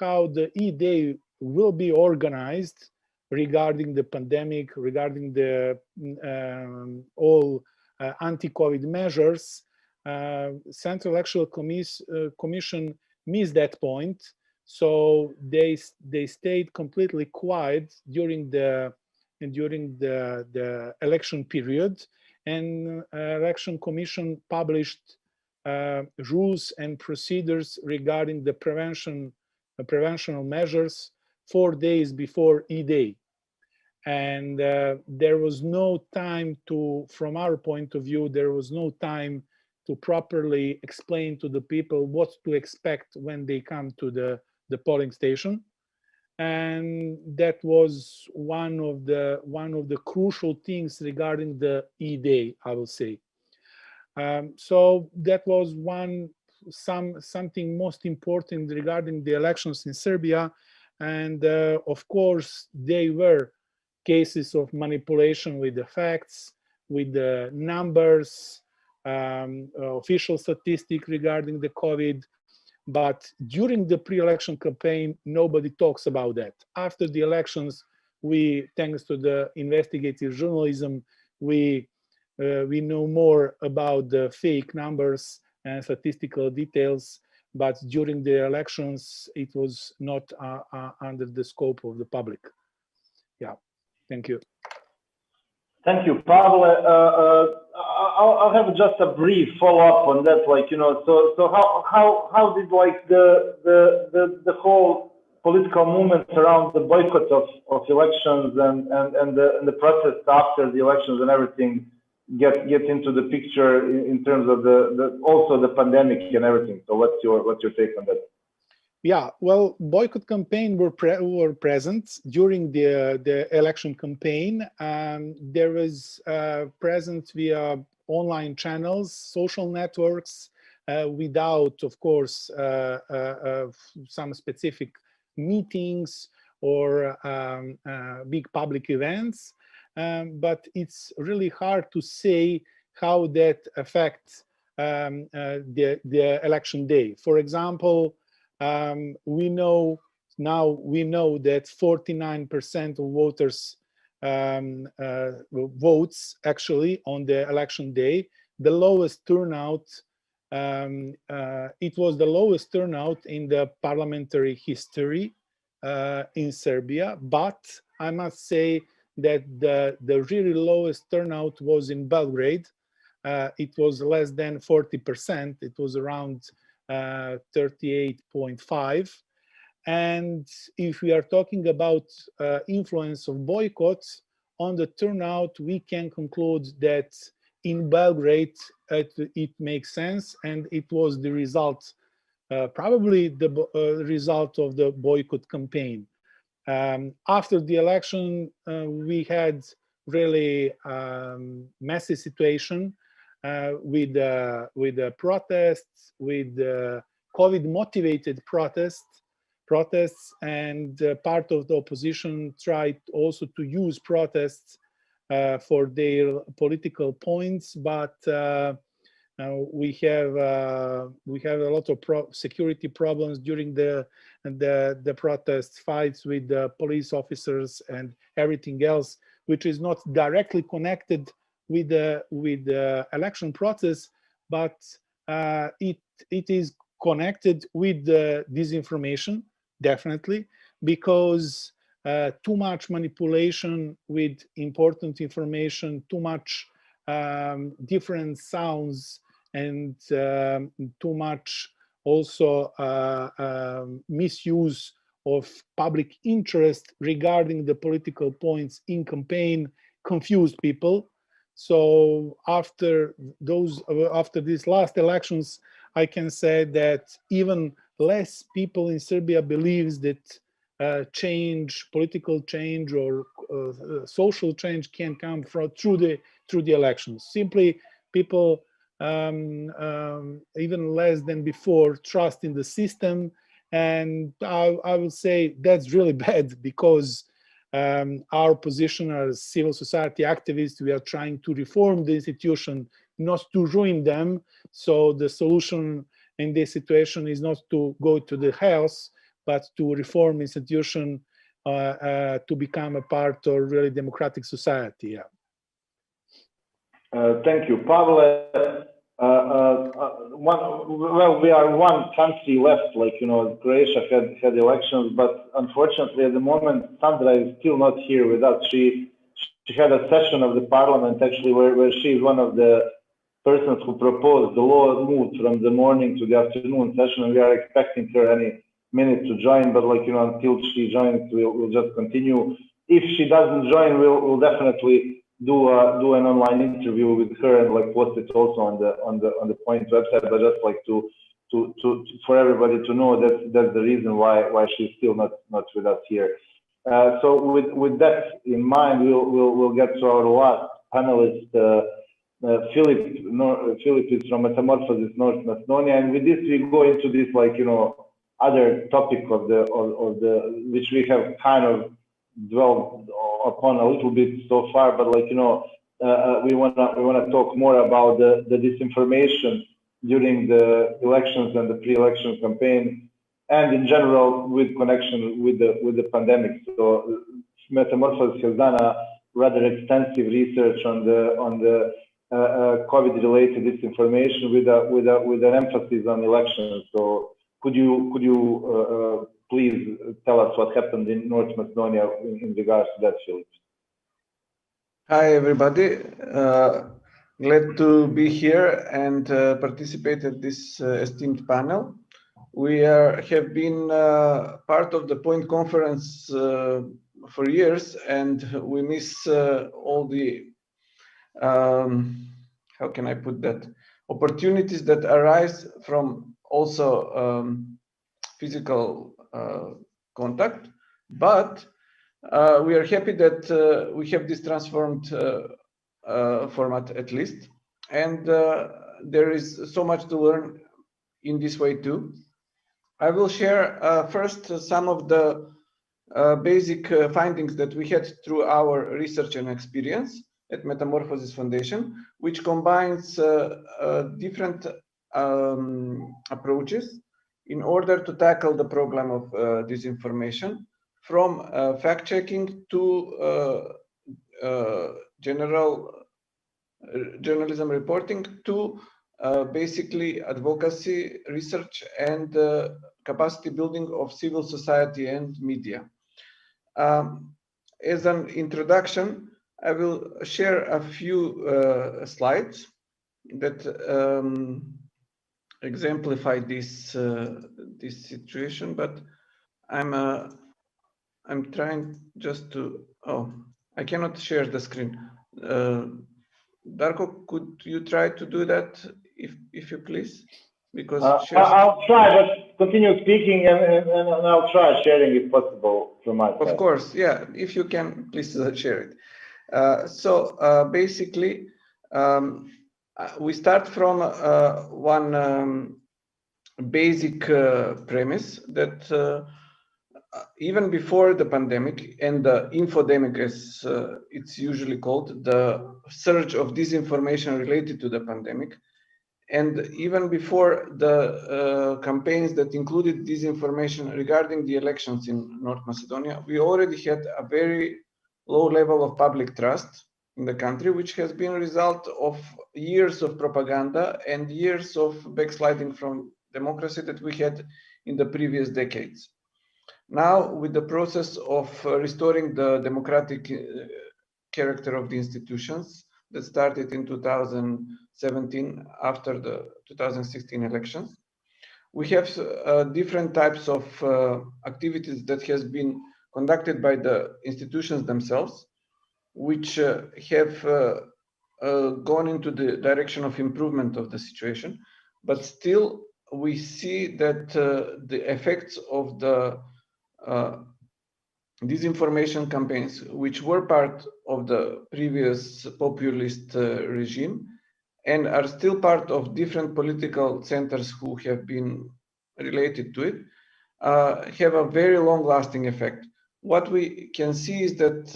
how the E-Day will be organized regarding the pandemic, regarding the all anti-COVID measures, Central Electoral Commission missed that point. So they stayed completely quiet during the election period, and Election Commission published rules and procedures regarding the preventional measures 4 days before E-Day. And there was no time to, from our point of view, there was no time to properly explain to the people what to expect when they come to the polling station. And that was one of the crucial things regarding the E-Day, I will say. So that was something most important regarding the elections in Serbia. and of course they were cases of manipulation with the facts, with the numbers, official statistic regarding the COVID. But during the pre-election campaign, nobody talks about that. After the elections, we, thanks to the investigative journalism, we know more about the fake numbers and statistical details. But during the elections, it was not under the scope of the public. Yeah, thank you. Thank you, Pavel. I'll have just a brief follow-up on that. Like, you know, so how did like the whole political movement around the boycott of elections and the protests after the elections and everything get into the picture in terms of also the pandemic and everything? So what's your take on that? Yeah, well, boycott campaign were present during the election campaign. There was present via online channels, social networks, without, of course, some specific meetings or big public events. But it's really hard to say how that affects the election day. For example, we know that 49% of voters votes actually on the election day. The lowest turnout, it was the lowest turnout in the parliamentary history in Serbia. But I must say that the really lowest turnout was in Belgrade. It was less than 40%. It was around 38.5. And if we are talking about influence of boycotts on the turnout, we can conclude that in Belgrade it makes sense, and it was the result, probably the result of the boycott campaign. After the election, we had really messy situation with the protests, with COVID-motivated protests, and part of the opposition tried also to use protests for their political points. But we have a lot of security problems during the protest, fights with the police officers and everything else, which is not directly connected with the election process, but it is connected with the disinformation, definitely, because too much manipulation with important information, too much different sounds, and too much also misuse of public interest regarding the political points in campaign confused people. So after these last elections, I can say that even less people in Serbia believes that political change or social change can come through the elections. Simply, people even less than before trust in the system, and I will say that's really bad, because our position as civil society activists, we are trying to reform the institution, not to ruin them. So the solution in this situation is not to go to the house, but to reform institution to become a part of really democratic society. Yeah. Thank you, Pavel. Well, we are one country left, like, you know, Croatia had elections, but unfortunately at the moment Sandra is still not here with us. She had a session of the parliament actually where she is one of the persons who proposed the law moved from the morning to the afternoon session, and we are expecting her any minute to join, but like, you know, until she joins, we'll just continue. If she doesn't join, we'll definitely do an online interview with her and like post it also on the Point website. But just like to for everybody to know that that's the reason why she's still not with us here. So with that in mind, we'll get to our last panelist, Philip is from Metamorphosis, North Macedonia, and with this we go into this, like, you know, other topic of the which we have kind of dwelled upon a little bit so far, but like, you know, we wanna talk more about the disinformation during the elections and the pre-election campaign, and in general with connection with the pandemic. So Metamorphosis has done a rather extensive research on the COVID-related disinformation with an emphasis on elections. So could you please tell us what happened in North Macedonia in regards to that, Philip? Hi, everybody. Glad to be here and participate at this esteemed panel. We have been part of the Point Conference for years, and we miss all the, how can I put that, opportunities that arise from also physical contact. But we are happy that we have this transformed format at least, and there is so much to learn in this way too. I will share first some of the basic findings that we had through our research and experience at Metamorphosis Foundation, which combines different approaches in order to tackle the problem of disinformation, from fact-checking to general journalism reporting to basically advocacy, research, and capacity building of civil society and media. As an introduction, I will share a few slides that exemplify this this situation, but I'm trying just to, oh, I cannot share the screen. Darko, could you try to do that if you please? Because I'll try, but continue speaking and I'll try sharing if possible from my side. Of course, yeah, if you can, please share it. So basically, we start from one basic premise that even before the pandemic and the infodemic, as it's usually called, the surge of disinformation related to the pandemic, and even before the campaigns that included disinformation regarding the elections in North Macedonia, we already had a very low level of public trust in the country, which has been a result of years of propaganda and years of backsliding from democracy that we had in the previous decades. Now, with the process of restoring the democratic character of the institutions that started in 2017 after the 2016 elections, we have different types of activities that has been conducted by the institutions themselves, which have gone into the direction of improvement of the situation. But still, we see that the effects of the disinformation campaigns, which were part of the previous populist regime and are still part of different political centers who have been related to it, have a very long-lasting effect. What we can see is that,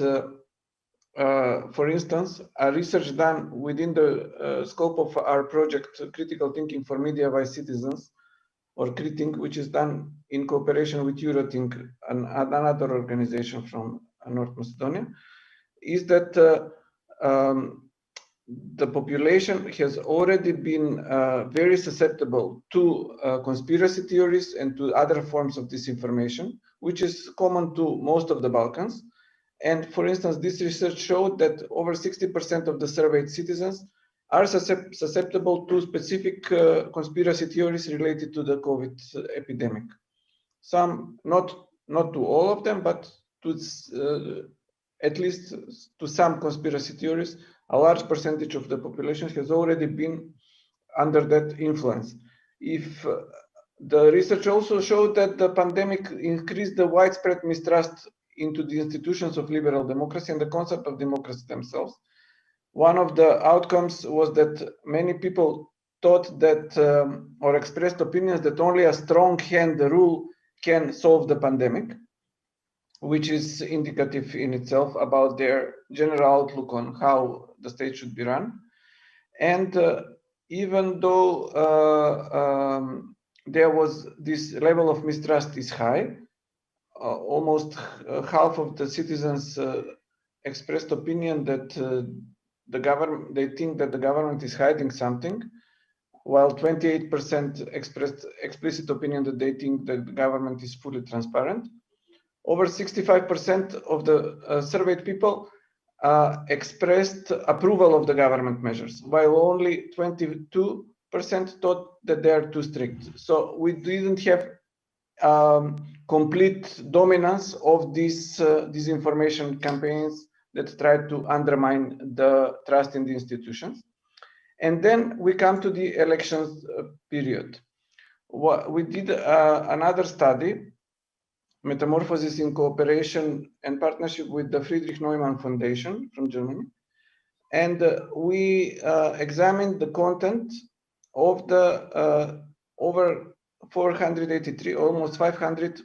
for instance, a research done within the scope of our project, Critical Thinking for Media by Citizens, or CRITINC, which is done in cooperation with Eurothink and another organization from North Macedonia, is that the population has already been very susceptible to conspiracy theories and to other forms of disinformation, which is common to most of the Balkans. And for instance, this research showed that over 60% of the surveyed citizens are susceptible to specific conspiracy theories related to the COVID epidemic. Some, not to all of them, but to at least to some conspiracy theories, a large percentage of the population has already been under that influence. If the research also showed that the pandemic increased the widespread mistrust into the institutions of liberal democracy and the concept of democracy themselves. One of the outcomes was that many people thought that or expressed opinions that only a strong hand rule can solve the pandemic, which is indicative in itself about their general outlook on how the state should be run. And even though there was this level of mistrust is high, almost half of the citizens expressed opinion that they think that the government is hiding something, while 28% expressed explicit opinion that they think that the government is fully transparent. Over 65% of the surveyed people expressed approval of the government measures, while only 22% thought that they are too strict. So we didn't have complete dominance of these disinformation campaigns that tried to undermine the trust in the institutions. And then we come to the elections period. We did another study, Metamorphosis in cooperation and partnership with the Friedrich Neumann Foundation from Germany. And we examined the content of the over 483, almost 500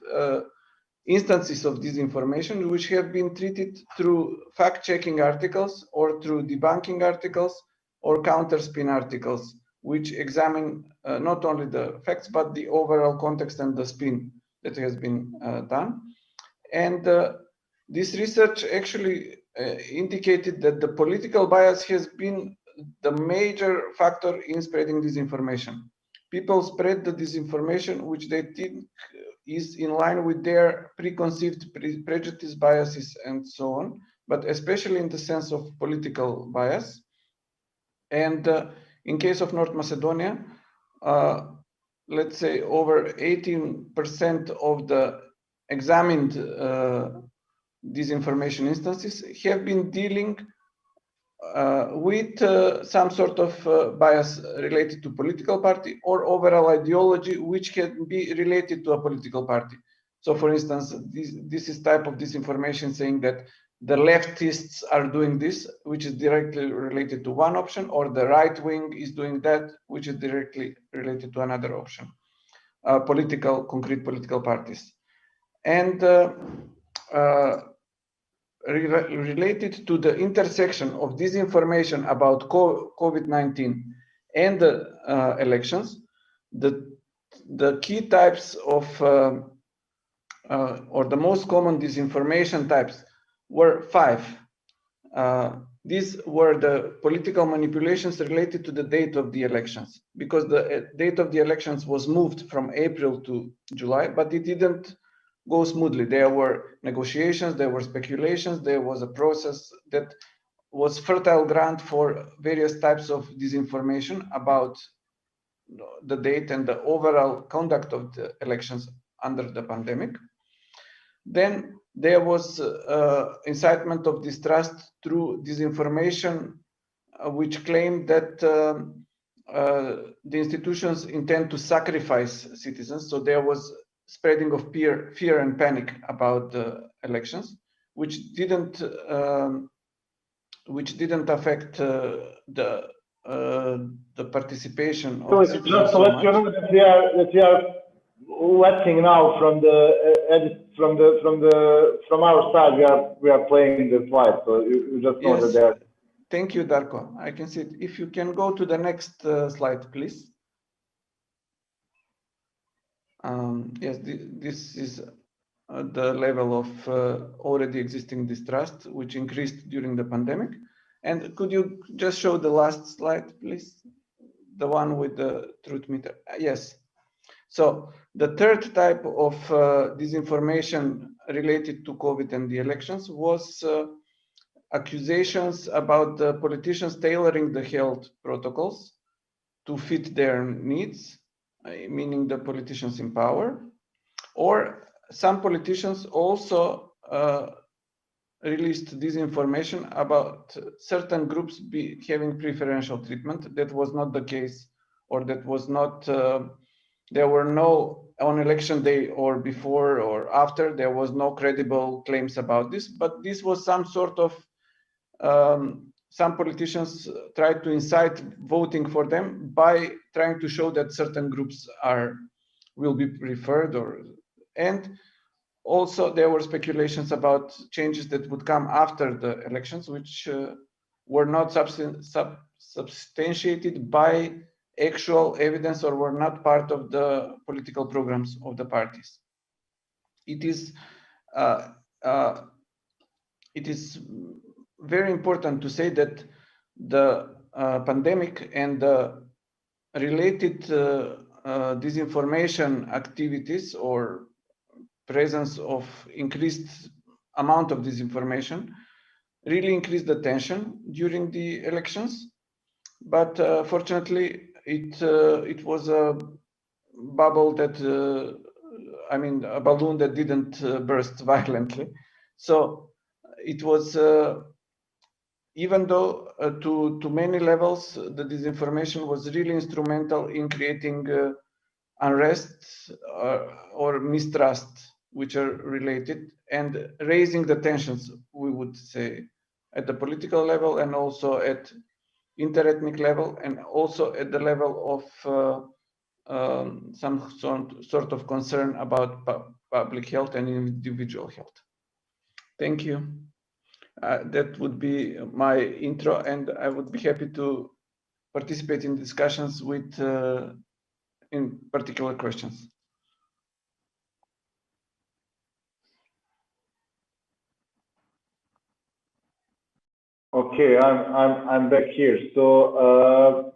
instances of disinformation, which have been treated through fact-checking articles or through debunking articles or counter-spin articles, which examine not only the facts, but the overall context and the spin that has been done. And this research actually indicated that the political bias has been the major factor in spreading disinformation. People spread the disinformation which they think is in line with their preconceived prejudice, biases, and so on, but especially in the sense of political bias. And in case of North Macedonia, let's say over 18% of the examined disinformation instances have been dealing with some sort of bias related to political party or overall ideology, which can be related to a political party. So for instance, this is type of disinformation saying that the leftists are doing this, which is directly related to one option, or the right wing is doing that, which is directly related to another option, concrete political parties. And related to the intersection of disinformation about COVID-19 and the elections, the key types of, or the most common disinformation types were 5. These were the political manipulations related to the date of the elections, because the date of the elections was moved from April to July, but it didn't go smoothly. There were negotiations, there were speculations, there was a process that was fertile ground for various types of disinformation about the date and the overall conduct of the elections under the pandemic. Then there was incitement of distrust through disinformation, which claimed that the institutions intend to sacrifice citizens. So there was spreading of fear and panic about the elections, which didn't affect the participation of citizens. Just to let you know that we are watching now from our side. We are playing the slide, so you just know that there. Thank you, Darko. I can see it. If you can go to the next slide, please. Yes, this is the level of already existing distrust, which increased during the pandemic. And could you just show the last slide, please? The one with the truth meter. Yes. So the third type of disinformation related to COVID and the elections was accusations about the politicians tailoring the health protocols to fit their needs, meaning the politicians in power, or some politicians also released disinformation about certain groups having preferential treatment. That was not the case, or that was not, there were no, on election day or before or after, there was no credible claims about this, but this was some sort of, some politicians tried to incite voting for them by trying to show that certain groups will be preferred or And also there were speculations about changes that would come after the elections, which were not substantiated by actual evidence or were not part of the political programs of the parties. It is very important to say that the pandemic and the related disinformation activities or presence of increased amount of disinformation really increased the tension during the elections. But fortunately, it was a bubble that, I mean, a balloon that didn't burst violently. So it was, even though to many levels, the disinformation was really instrumental in creating unrest or mistrust, which are related, and raising the tensions, we would say, at the political level and also at interethnic level, and also at the level of some sort of concern about public health and individual health. Thank you. That would be my intro, and I would be happy to participate in discussions with in particular questions. Okay, I'm back here. So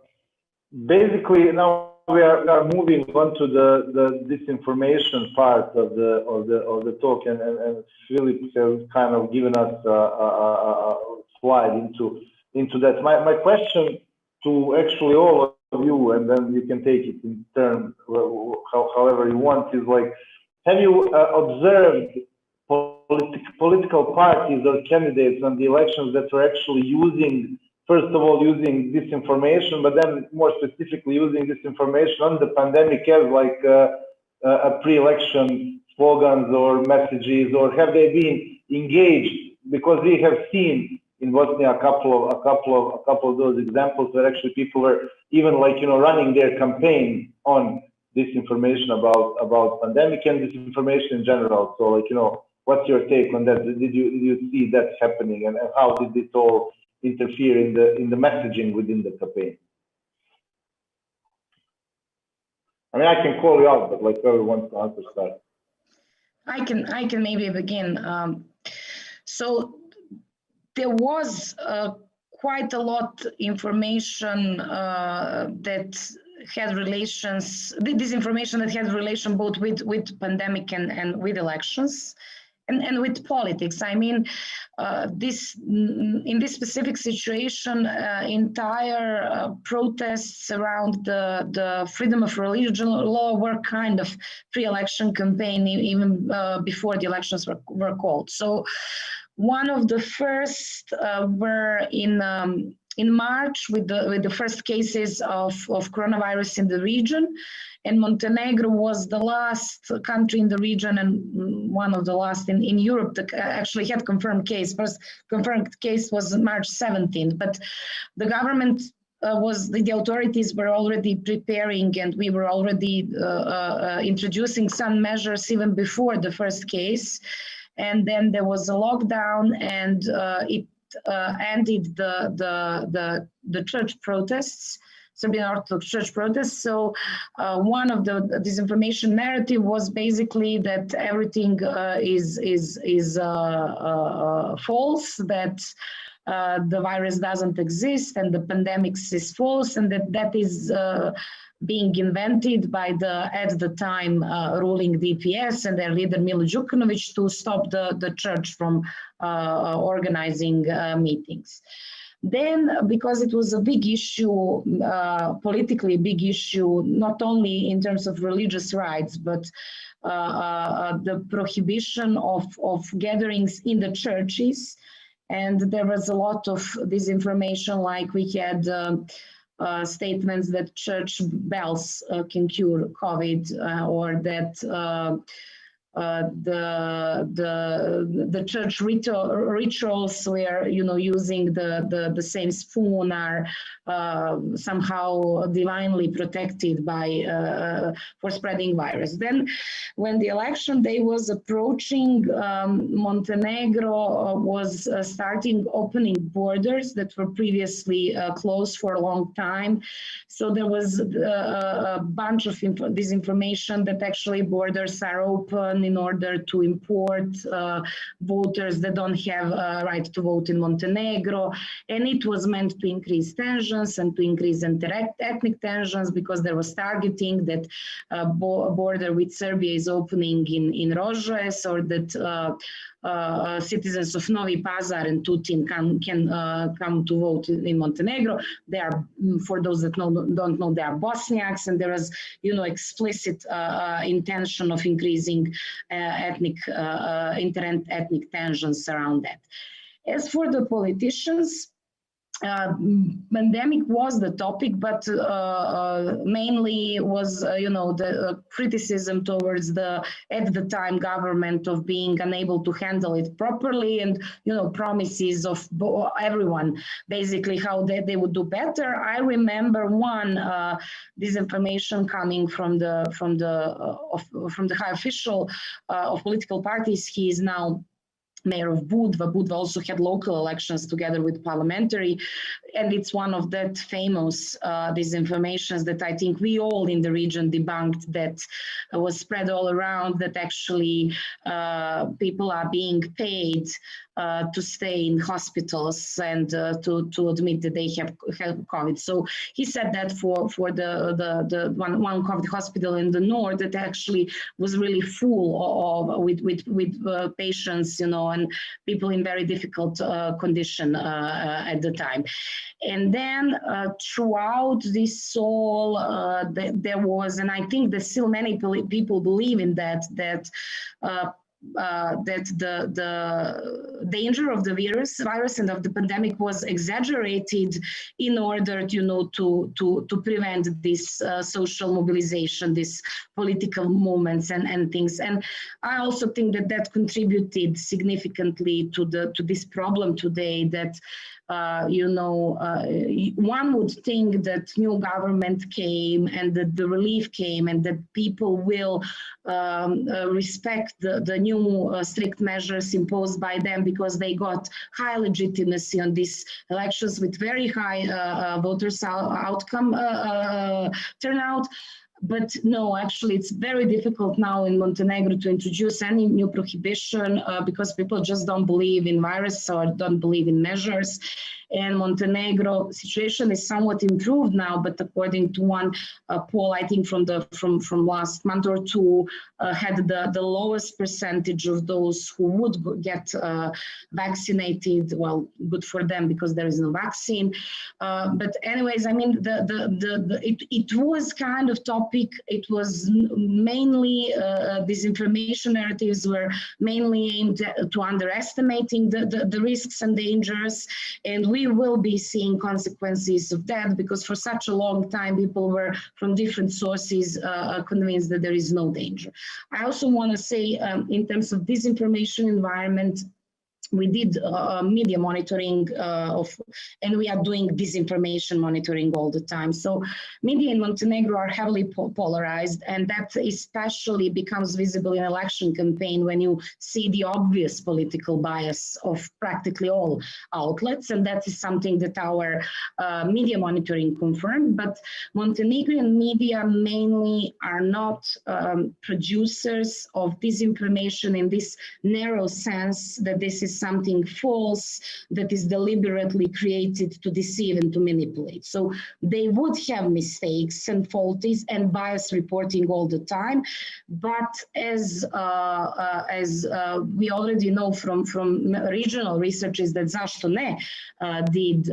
basically now we are moving on to the disinformation part of the talk, and Philip has kind of given us a slide into that. My question to actually all of you, and then you can take it in turn however you want, is like, have you observed political parties or candidates on the elections that were actually using, first of all, using disinformation, but then more specifically using disinformation on the pandemic as like a pre-election slogans or messages, or have they been engaged? Because we have seen in Bosnia a couple of those examples where actually people were even like, you know, running their campaign on disinformation about pandemic and disinformation in general. So like, you know, what's your take on that? Did you see that happening, and how did it all interfere in the messaging within the campaign? I mean, I can call you out, but like whoever wants to answer start. I can maybe begin. So there was quite a lot information that had relations, this information that had relation both with pandemic and with elections. And with politics. I mean, in this specific situation, entire protests around the freedom of religion law were kind of pre-election campaign, even before the elections were called. So one of the first were in March with the first cases of coronavirus in the region. And Montenegro was the last country in the region and one of the last in Europe that actually had confirmed case. First confirmed case was March 17th, but the government the authorities were already preparing, and we were already introducing some measures even before the first case. And then there was a lockdown, and it ended the church protests. Serbian Orthodox Church protests. So one of the disinformation narrative was basically that everything is false, that the virus doesn't exist and the pandemic is false, and that is being invented by at the time ruling IFES and their leader Milo Đukanović to stop the church from organizing meetings. Then, because it was a big issue, politically big issue, not only in terms of religious rights, but the prohibition of gatherings in the churches. And there was a lot of disinformation, like we had statements that church bells can cure COVID, or that the church rituals where, you know, using the same spoon are somehow divinely protected by for spreading virus. Then when the election day was approaching, Montenegro was starting opening borders that were previously closed for a long time. So there was a bunch of disinformation that actually borders are open in order to import voters that don't have a right to vote in Montenegro. And it was meant to increase tensions and to increase ethnic tensions, because there was targeting that border with Serbia is opening in Rožes, or that citizens of Novi Pazar and Tutin can come to vote in Montenegro. They are, for those that don't know, they are Bosniaks, and there is, you know, explicit intention of increasing inter-ethnic tensions around that. As for the politicians, pandemic was the topic, but mainly was, you know, the criticism towards the, at the time, government of being unable to handle it properly, and, you know, promises of everyone, basically how they would do better. I remember one disinformation coming from the high official of political parties. He is now mayor of Budva. Budva also had local elections together with parliamentary, and it's one of that famous disinformations that I think we all in the region debunked, that was spread all around, that actually people are being paid to stay in hospitals and to admit that they have COVID. So he said that for the one COVID hospital in the north that actually was really full of with patients, you know, and people in very difficult condition at the time. And then throughout this whole, there was, and I think that still many people believe in that the danger of the virus and of the pandemic was exaggerated in order, you know, to prevent this social mobilization, these political movements and things. And I also think that contributed significantly to this problem today, that you know, one would think that new government came and that the relief came and that people will respect the new strict measures imposed by them, because they got high legitimacy on these elections with very high voters outcome turnout. But no, actually, it's very difficult now in Montenegro to introduce any new prohibition because people just don't believe in virus or don't believe in measures. And Montenegro situation is somewhat improved now, but according to one poll, I think from last month or two, had the lowest percentage of those who would get vaccinated. Well, good for them because there is no vaccine. But anyways, I mean, it was kind of topic. It was mainly disinformation narratives were mainly aimed to underestimating the risks and dangers, and we will be seeing consequences of that, because for such a long time people were from different sources convinced that there is no danger. I also want to say in terms of disinformation environment, we did media monitoring and we are doing disinformation monitoring all the time. So media in Montenegro are heavily polarized, and that especially becomes visible in election campaign when you see the obvious political bias of practically all outlets, and that is something that our media monitoring confirmed. But Montenegrin media mainly are not producers of disinformation in this narrow sense that this is something false that is deliberately created to deceive and to manipulate. So they would have mistakes and faulties and bias reporting all the time. But as we already know from regional researches that Zašto Ne did,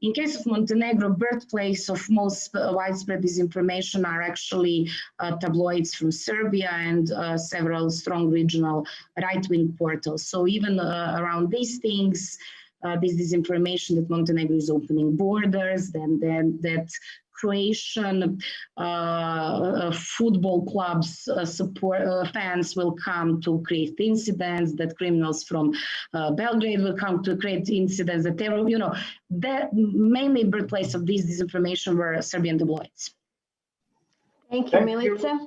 in case of Montenegro, birthplace of most widespread disinformation are actually tabloids from Serbia and several strong regional right-wing portals. So even around these things, this disinformation that Montenegro is opening borders, then that Croatian football clubs fans will come to create incidents, that criminals from Belgrade will come to create incidents, that terror, the mainly birthplace of this disinformation were Serbian tabloids. Thank you, Milica.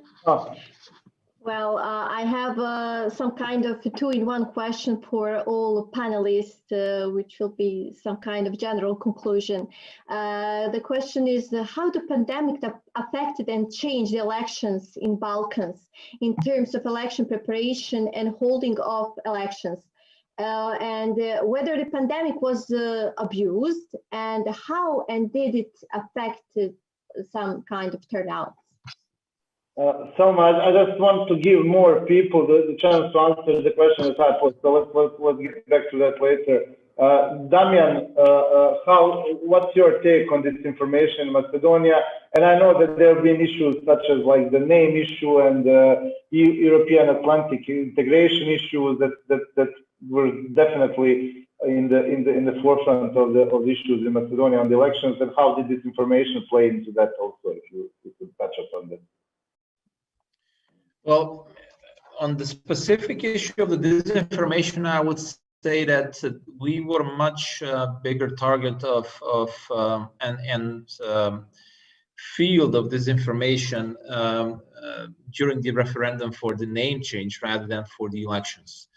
Well, I have some kind of two-in-one question for all panelists, which will be some kind of general conclusion. The question is, how the pandemic affected and changed the elections in Balkans in terms of election preparation and holding of elections? And whether the pandemic was abused, and how and did it affect some kind of turnout? Selma, I just want to give more people the chance to answer the question as I posed. So let's get back to that later. Damian, what's your take on this information in Macedonia? And I know that there have been issues such as like the name issue and the European Atlantic integration issues that were definitely in the forefront of the issues in Macedonia on the elections. And how did this information play into that also? If you could touch upon that. Well, on the specific issue of the disinformation, I would say that we were a much bigger target of field of disinformation during the referendum for the name change rather than for the elections.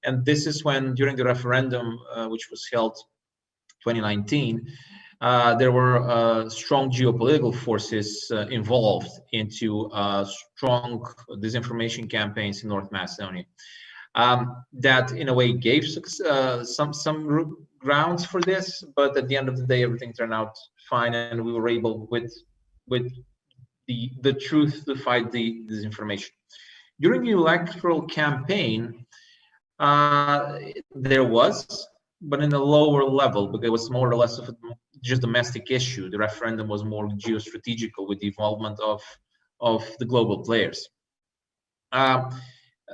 And this is when, during the referendum, which was held 2019, there were strong geopolitical forces involved into strong disinformation campaigns in North Macedonia. That, in a way, gave some grounds for this, but at the end of the day, everything turned out fine, and we were able, with the truth, to fight the disinformation. During the electoral campaign, there was, but in a lower level, because it was more or less of a just domestic issue. The referendum was more geostrategical with the involvement of the global players.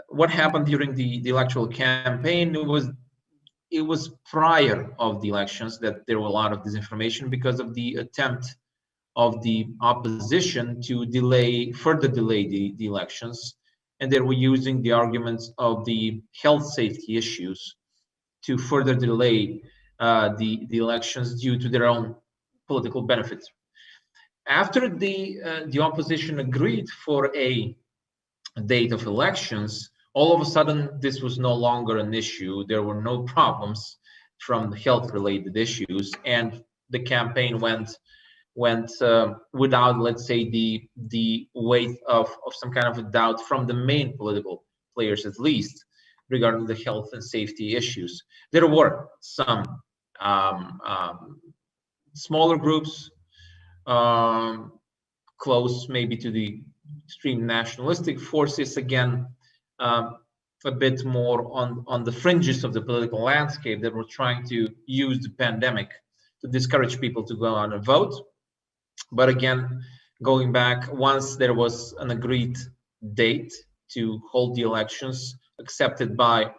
What happened during the electoral campaign, it was prior of the elections that there were a lot of disinformation because of the attempt of the opposition to further delay the elections, and they were using the arguments of the health safety issues to further delay the elections due to their own political benefits. After the opposition agreed for a date of elections, all of a sudden this was no longer an issue. There were no problems from the health-related issues, and the campaign went without, let's say, the weight of some kind of a doubt from the main political players, at least, regarding the health and safety issues. There were some smaller groups close maybe to the extreme nationalistic forces, again, a bit more on the fringes of the political landscape, that were trying to use the pandemic to discourage people to go out and vote. But again, going back, once there was an agreed date to hold the elections, accepted by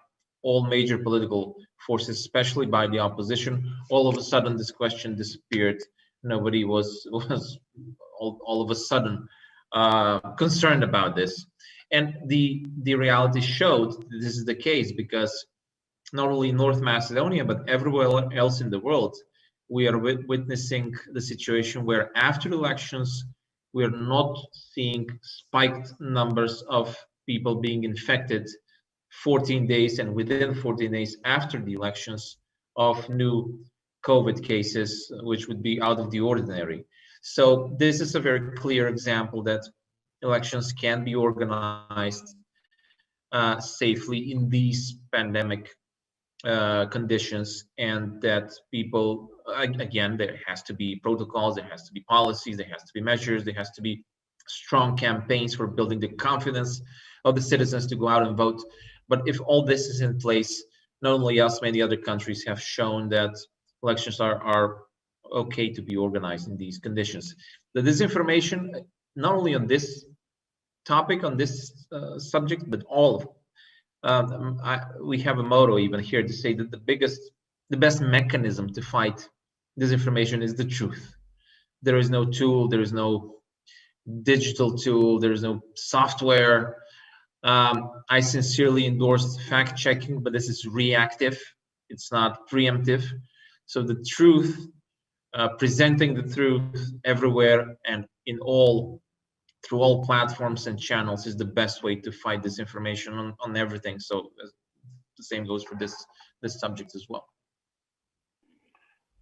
all major political forces, especially by the opposition, all of a sudden this question disappeared. Nobody was all of a sudden concerned about this. And the reality showed that this is the case, because not only in North Macedonia, but everywhere else in the world, we are witnessing the situation where after elections, we are not seeing spiked numbers of people being infected 14 days and within 14 days after the elections of new COVID cases, which would be out of the ordinary. So this is a very clear example that elections can be organized safely in these pandemic conditions, and that people, again, there has to be protocols, there has to be policies, there has to be measures, there has to be strong campaigns for building the confidence of the citizens to go out and vote. But if all this is in place, not only us, many other countries have shown that elections are okay to be organized in these conditions. The disinformation, not only on this topic, on this subject, but all of them. We have a motto even here to say that the biggest the best mechanism to fight disinformation is the truth. There is no tool, there is no digital tool, there is no software. I sincerely endorse fact checking, but this is reactive, it's not preemptive. So the truth, presenting the truth everywhere and through all platforms and channels is the best way to fight disinformation on everything. So the same goes for this subject as well.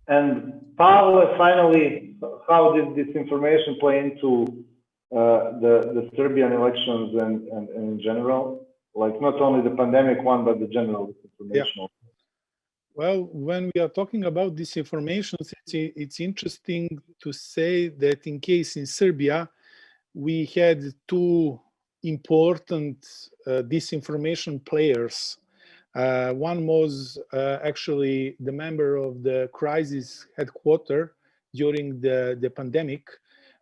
And Pavel, finally, how did this information play into the Serbian elections and in general? Like not only the pandemic one, but the general disinformation. Yeah. Well, when we are talking about disinformation, it's interesting to say that in case in Serbia, we had two important disinformation players. One was actually the member of the crisis headquarters during the pandemic.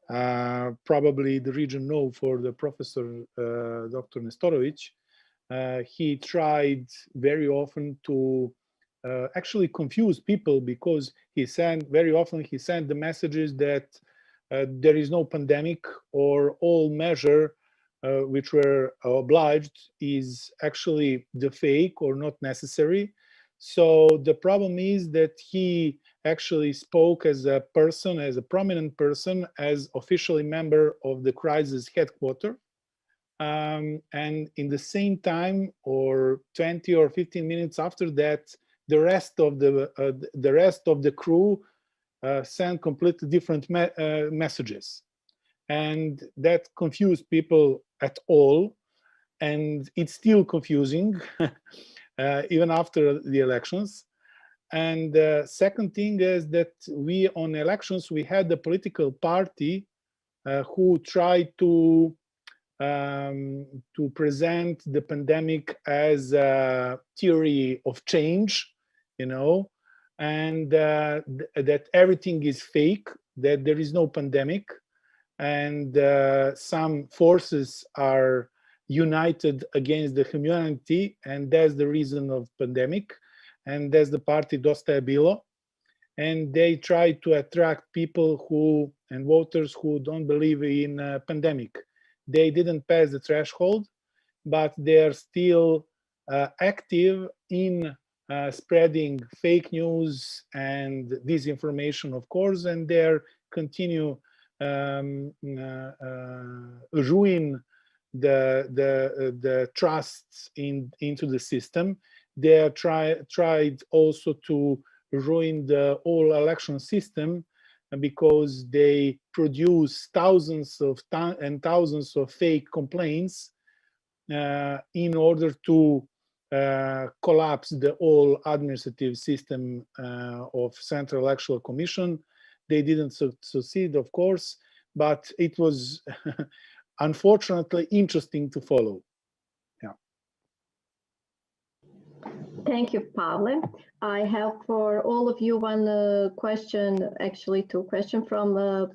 Probably the region know for the professor, Dr. Nestorovic. He tried very often to actually confuse people because he sent the messages that there is no pandemic or all measure which were obliged is actually the fake or not necessary. So the problem is that he actually spoke as a person, as a prominent person, as officially member of the crisis headquarters. And in the same time, or 20 or 15 minutes after that, the rest of the crew sent completely different messages, and that confused people at all, and it's still confusing even after the elections. And the second thing is that we on elections we had the political party who tried to present the pandemic as a theory of change, you know, and that everything is fake, that there is no pandemic, and some forces are united against the humanity, and that's the reason of pandemic, and that's the party Dosta je Bilo, and they try to attract people who and voters who don't believe in a pandemic. They didn't pass the threshold, but they are still active in spreading fake news and disinformation, of course, and they continue ruin the trust into the system. They are tried also to ruin the whole election system because they produce thousands and thousands of fake complaints in order to collapse the whole administrative system of Central Electoral Commission. They didn't succeed, of course, but it was unfortunately interesting to follow. Yeah. Thank you, Pavle. I have for all of you one question, actually two questions from the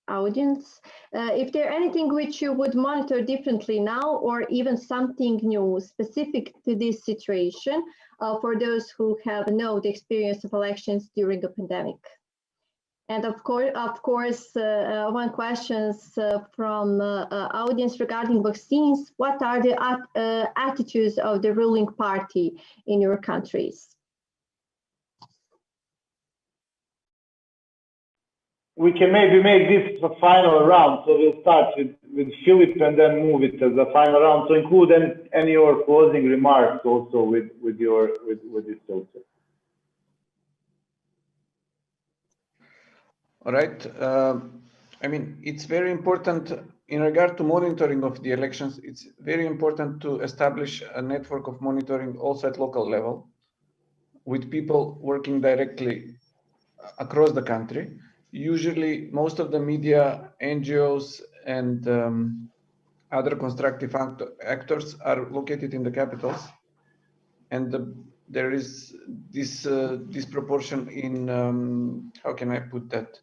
audience. If there anything which you would monitor differently now, or even something new specific to this situation for those who have no experience of elections during a pandemic? And of course, one question from audience regarding vaccines. What are the attitudes of the ruling party in your countries? We can maybe make this a final round. So we'll start with Philip and then move it as a final round. So include any of your closing remarks also with this also. All right. I mean, it's very important in regard to monitoring of the elections. It's very important to establish a network of monitoring also at local level with people working directly across the country. Usually, most of the media, NGOs, and other constructive actors are located in the capitals, and there is this disproportion in how can I put that,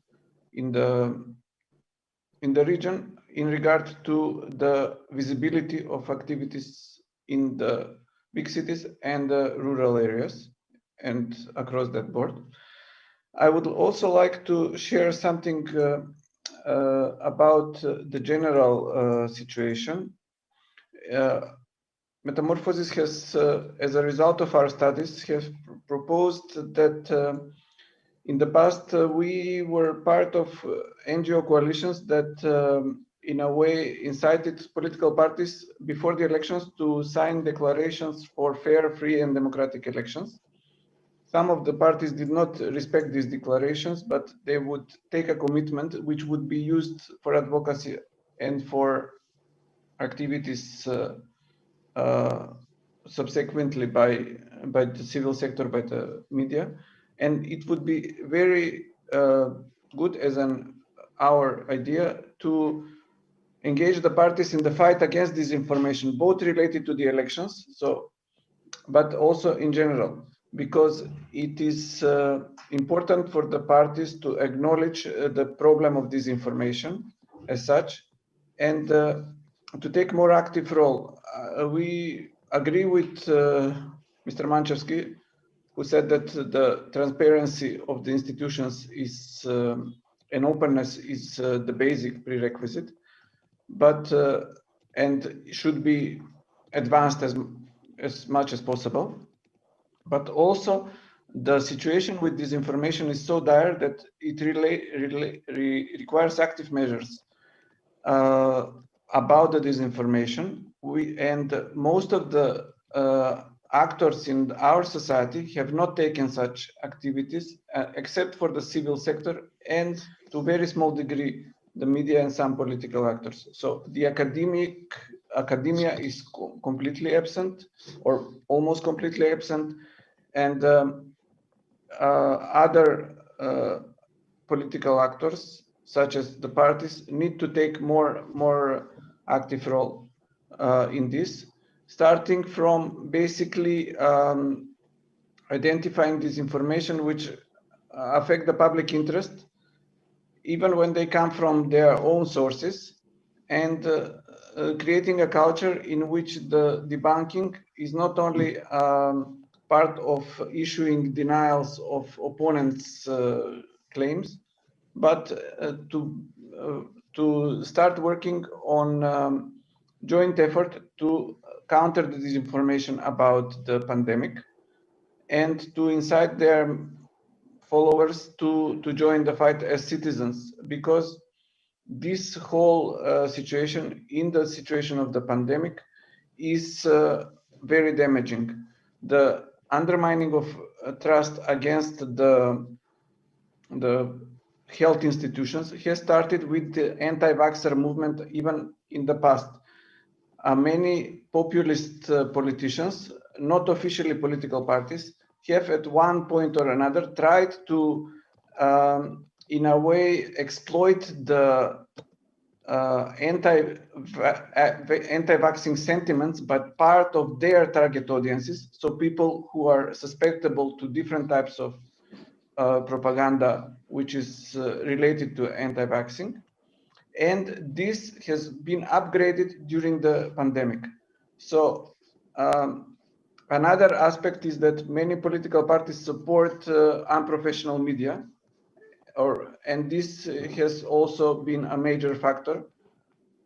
in the region in regard to the visibility of activities in the big cities and the rural areas. and across that board. I would also like to share something about the general situation. Metamorphosis has, as a result of our studies, have proposed that in the past we were part of NGO coalitions that in a way incited political parties before the elections to sign declarations for fair, free and democratic elections. Some of the parties did not respect these declarations, but they would take a commitment which would be used for advocacy and for activities subsequently by the civil sector, by the media. And it would be very good as our idea to engage the parties in the fight against disinformation, both related to the elections, but also in general, because it is important for the parties to acknowledge the problem of disinformation as such, and to take more active role. We agree with Mr. Manchevsky, who said that the transparency of the institutions is and openness is the basic prerequisite, but and should be advanced as much as possible. But also the situation with disinformation is so dire that it requires active measures about the disinformation. And most of the actors in our society have not taken such activities, except for the civil sector and to a very small degree the media and some political actors. So the academia is completely absent or almost completely absent, and other political actors such as the parties need to take more active role in this, starting from basically identifying disinformation which affect the public interest, even when they come from their own sources, and creating a culture in which the debunking is not only part of issuing denials of opponents' claims, but to start working on joint effort to counter the disinformation about the pandemic, and to incite their followers to join the fight as citizens, because this whole situation, in the situation of the pandemic, is very damaging. The undermining of trust against the health institutions has started with the anti-vaxxer movement even in the past. Many populist politicians, not officially political parties, have at one point or another tried to, in a way, exploit the anti-vaccine sentiments, but part of their target audiences, so people who are susceptible to different types of propaganda which is related to anti-vaccine. And this has been upgraded during the pandemic. So another aspect is that many political parties support unprofessional media, and this has also been a major factor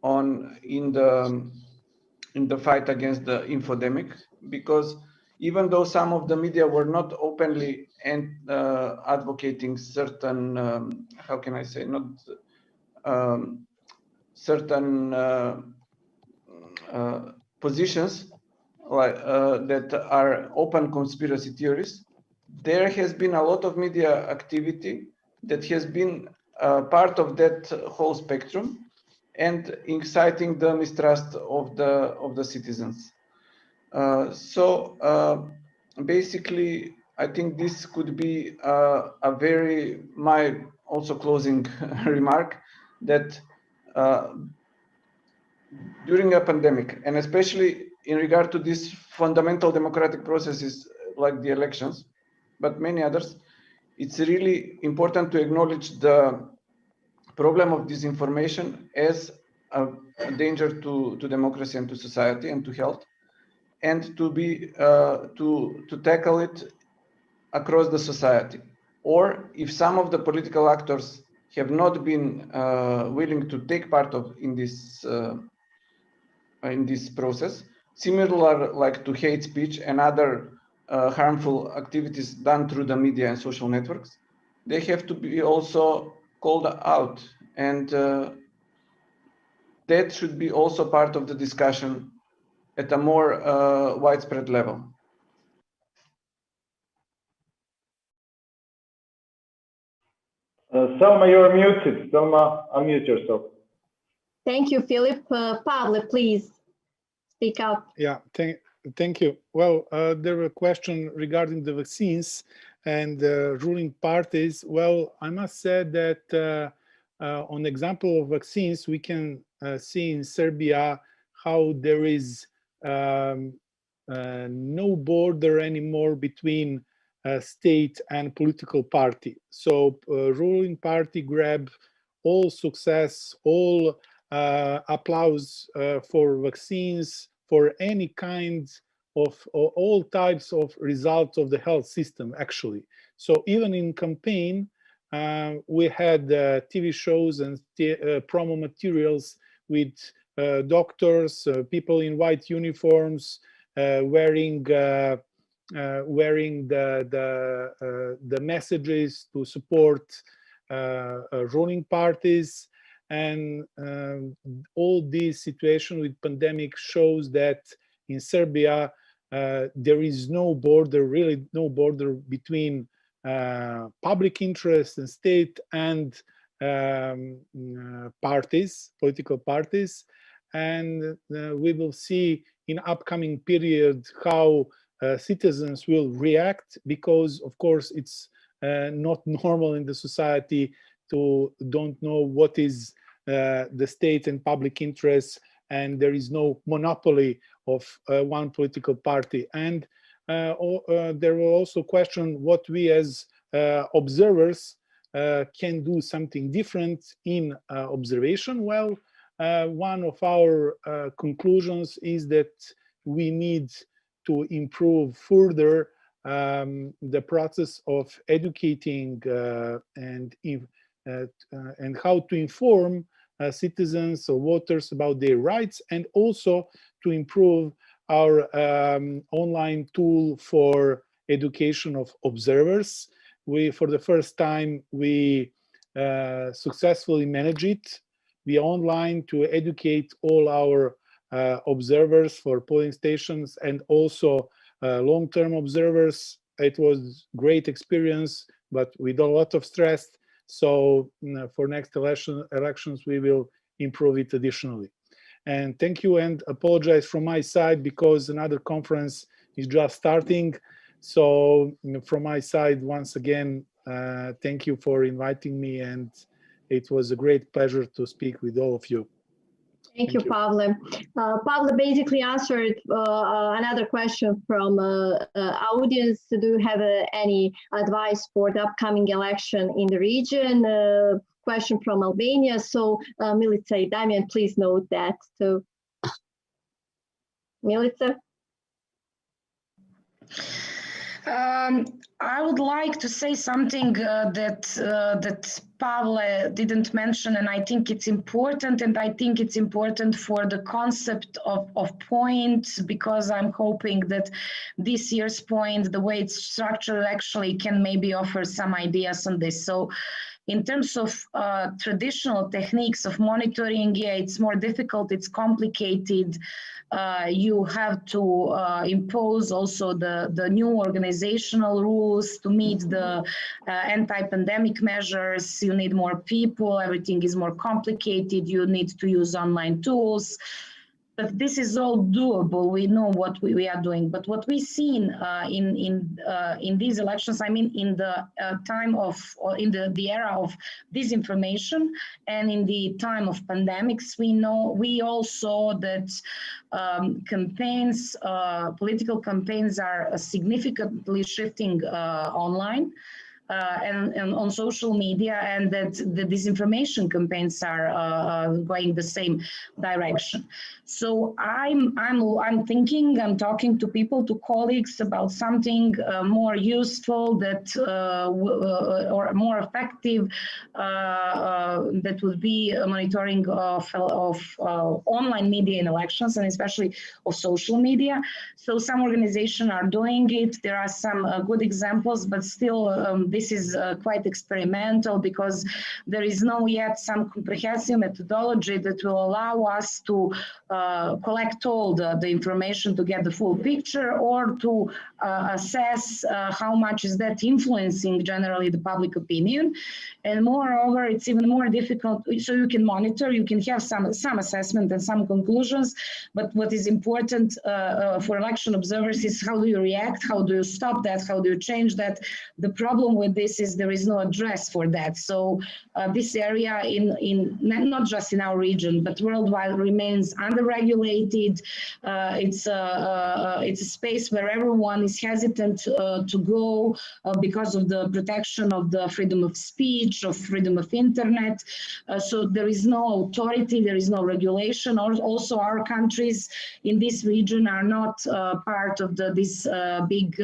in the fight against the infodemic, because even though some of the media were not openly advocating certain, how can I say, not certain positions like that are open conspiracy theories, there has been a lot of media activity that has been part of that whole spectrum and inciting the mistrust of the citizens. So basically, I think this could be my also closing remark, that during a pandemic, and especially in regard to these fundamental democratic processes like the elections, but many others, it's really important to acknowledge the problem of disinformation as a danger to democracy and to society and to health, and to tackle it across the society. Or if some of the political actors have not been willing to take part in this process, similar like to hate speech and other harmful activities done through the media and social networks, they have to be also called out, and that should be also part of the discussion at a more widespread level. Selma, you're muted. Selma, unmute yourself. Thank you, Philip. Pavle, please speak up. Yeah, thank you. Well, there were questions regarding the vaccines and ruling parties. Well, I must say that on the example of vaccines, we can see in Serbia how there is no border anymore between state and political party. So ruling party grab all success, all applause for vaccines, for any kind of all types of results of the health system, actually. So even in campaign, we had TV shows and promo materials with doctors, people in white uniforms, wearing the messages to support ruling parties. And all this situation with pandemic shows that in Serbia, there is no border, really no border between public interest and state and parties, political parties. And we will see in upcoming period how citizens will react, because of course it's not normal in the society to don't know what is the state and public interest, and there is no monopoly of one political party. And there will also question what we as observers can do something different in observation. Well, one of our conclusions is that we need to improve further the process of educating and how to inform citizens or voters about their rights, and also to improve our online tool for education of observers. For the first time, we successfully manage it. We online to educate all our observers for polling stations and also long-term observers. It was great experience, but with a lot of stress. So for next elections, we will improve it additionally. And thank you, and apologize from my side because another conference is just starting. So from my side, once again, thank you for inviting me, and it was a great pleasure to speak with all of you. Thank you, Pavle. Pavle basically answered another question from audience. Do you have any advice for the upcoming election in the region? Question from Albania. So Milica, Damian, please note that. So Milica? I would like to say something that Pavle didn't mention, and I think it's important, and I think it's important for the concept of points, because I'm hoping that this year's point, the way it's structured, actually can maybe offer some ideas on this. So in terms of traditional techniques of monitoring, yeah, it's more difficult, it's complicated. You have to impose also the new organizational rules to meet the anti-pandemic measures. You need more people, everything is more complicated, you need to use online tools. But this is all doable. We know what we are doing. But what we've seen in these elections, I mean, in the time of, or in the era of disinformation and in the time of pandemics, we all saw that campaigns, political campaigns, are significantly shifting online. and on social media, and that the disinformation campaigns are going the same direction. So I'm thinking, I'm talking to people, to colleagues about something more useful that or more effective that would be monitoring of online media in elections, and especially of social media. So some organizations are doing it. There are some good examples, but still this is quite experimental, because there is no yet some comprehensive methodology that will allow us to collect all the information to get the full picture, or to assess how much is that influencing generally the public opinion. And moreover, it's even more difficult. So you can monitor, you can have some assessment and some conclusions, but what is important for election observers is how do you react, how do you stop that, how do you change that. The problem with this is there is no address for that. So this area in not just in our region but worldwide remains underregulated. It's a space where everyone is hesitant to go because of the protection of the freedom of speech, of freedom of internet. So there is no authority, there is no regulation. Also, our countries in this region are not part of this big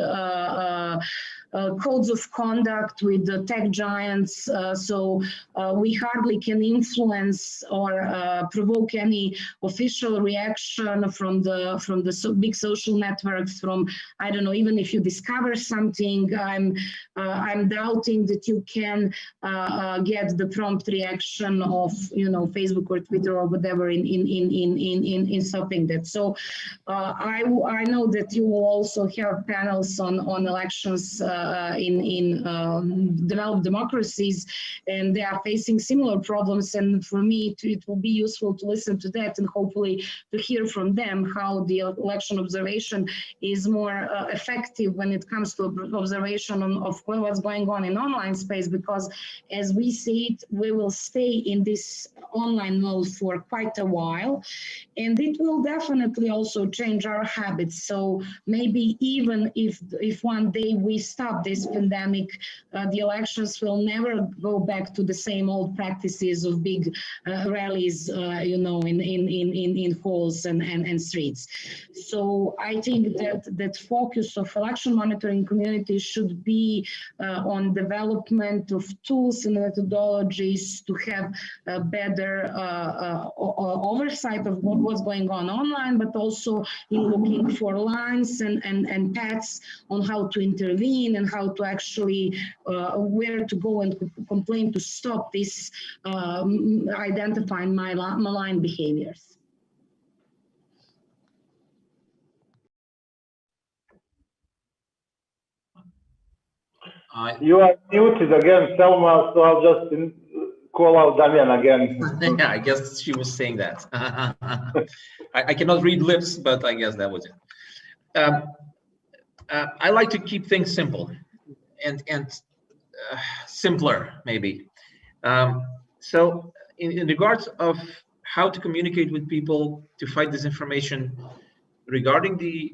codes of conduct with the tech giants, so we hardly can influence or provoke any official reaction from the big social networks. From, I don't know, even if you discover something, I'm doubting that you can get the prompt reaction of, you know, Facebook or Twitter or whatever in stopping that. So I know that you will also have panels on elections in developed democracies, and they are facing similar problems. And for me, it will be useful to listen to that and hopefully to hear from them how the election observation is more effective when it comes to observation of what's going on in online space. Because as we see it, we will stay in this online mode for quite a while, and it will definitely also change our habits. So maybe even if one day we stop this pandemic, the elections will never go back to the same old practices of big rallies, you know, in halls and streets. So I think that focus of election monitoring communities should be on development of tools and methodologies to have a better oversight of what's going on online, but also in looking for lines and paths on how to intervene and how to actually where to go and complain to stop this identifying malign behaviors. You are muted again, Selma, so I'll just call out Damian again. Yeah, I guess she was saying that. I cannot read lips, but I guess that was it. I like to keep things simple and simpler, maybe. So in regards of how to communicate with people to fight disinformation regarding the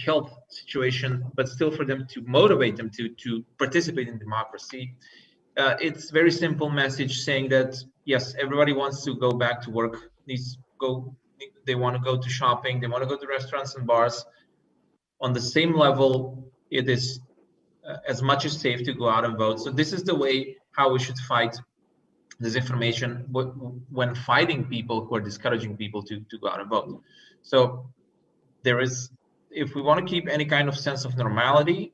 health situation, but still for them to motivate them to participate in democracy, it's very simple message saying that, yes, everybody wants to go back to work, they want to go to shopping, they want to go to restaurants and bars. On the same level, it is as much as safe to go out and vote. So this is the way how we should fight disinformation when fighting people who are discouraging people to go out and vote. So there is, if we want to keep any kind of sense of normality,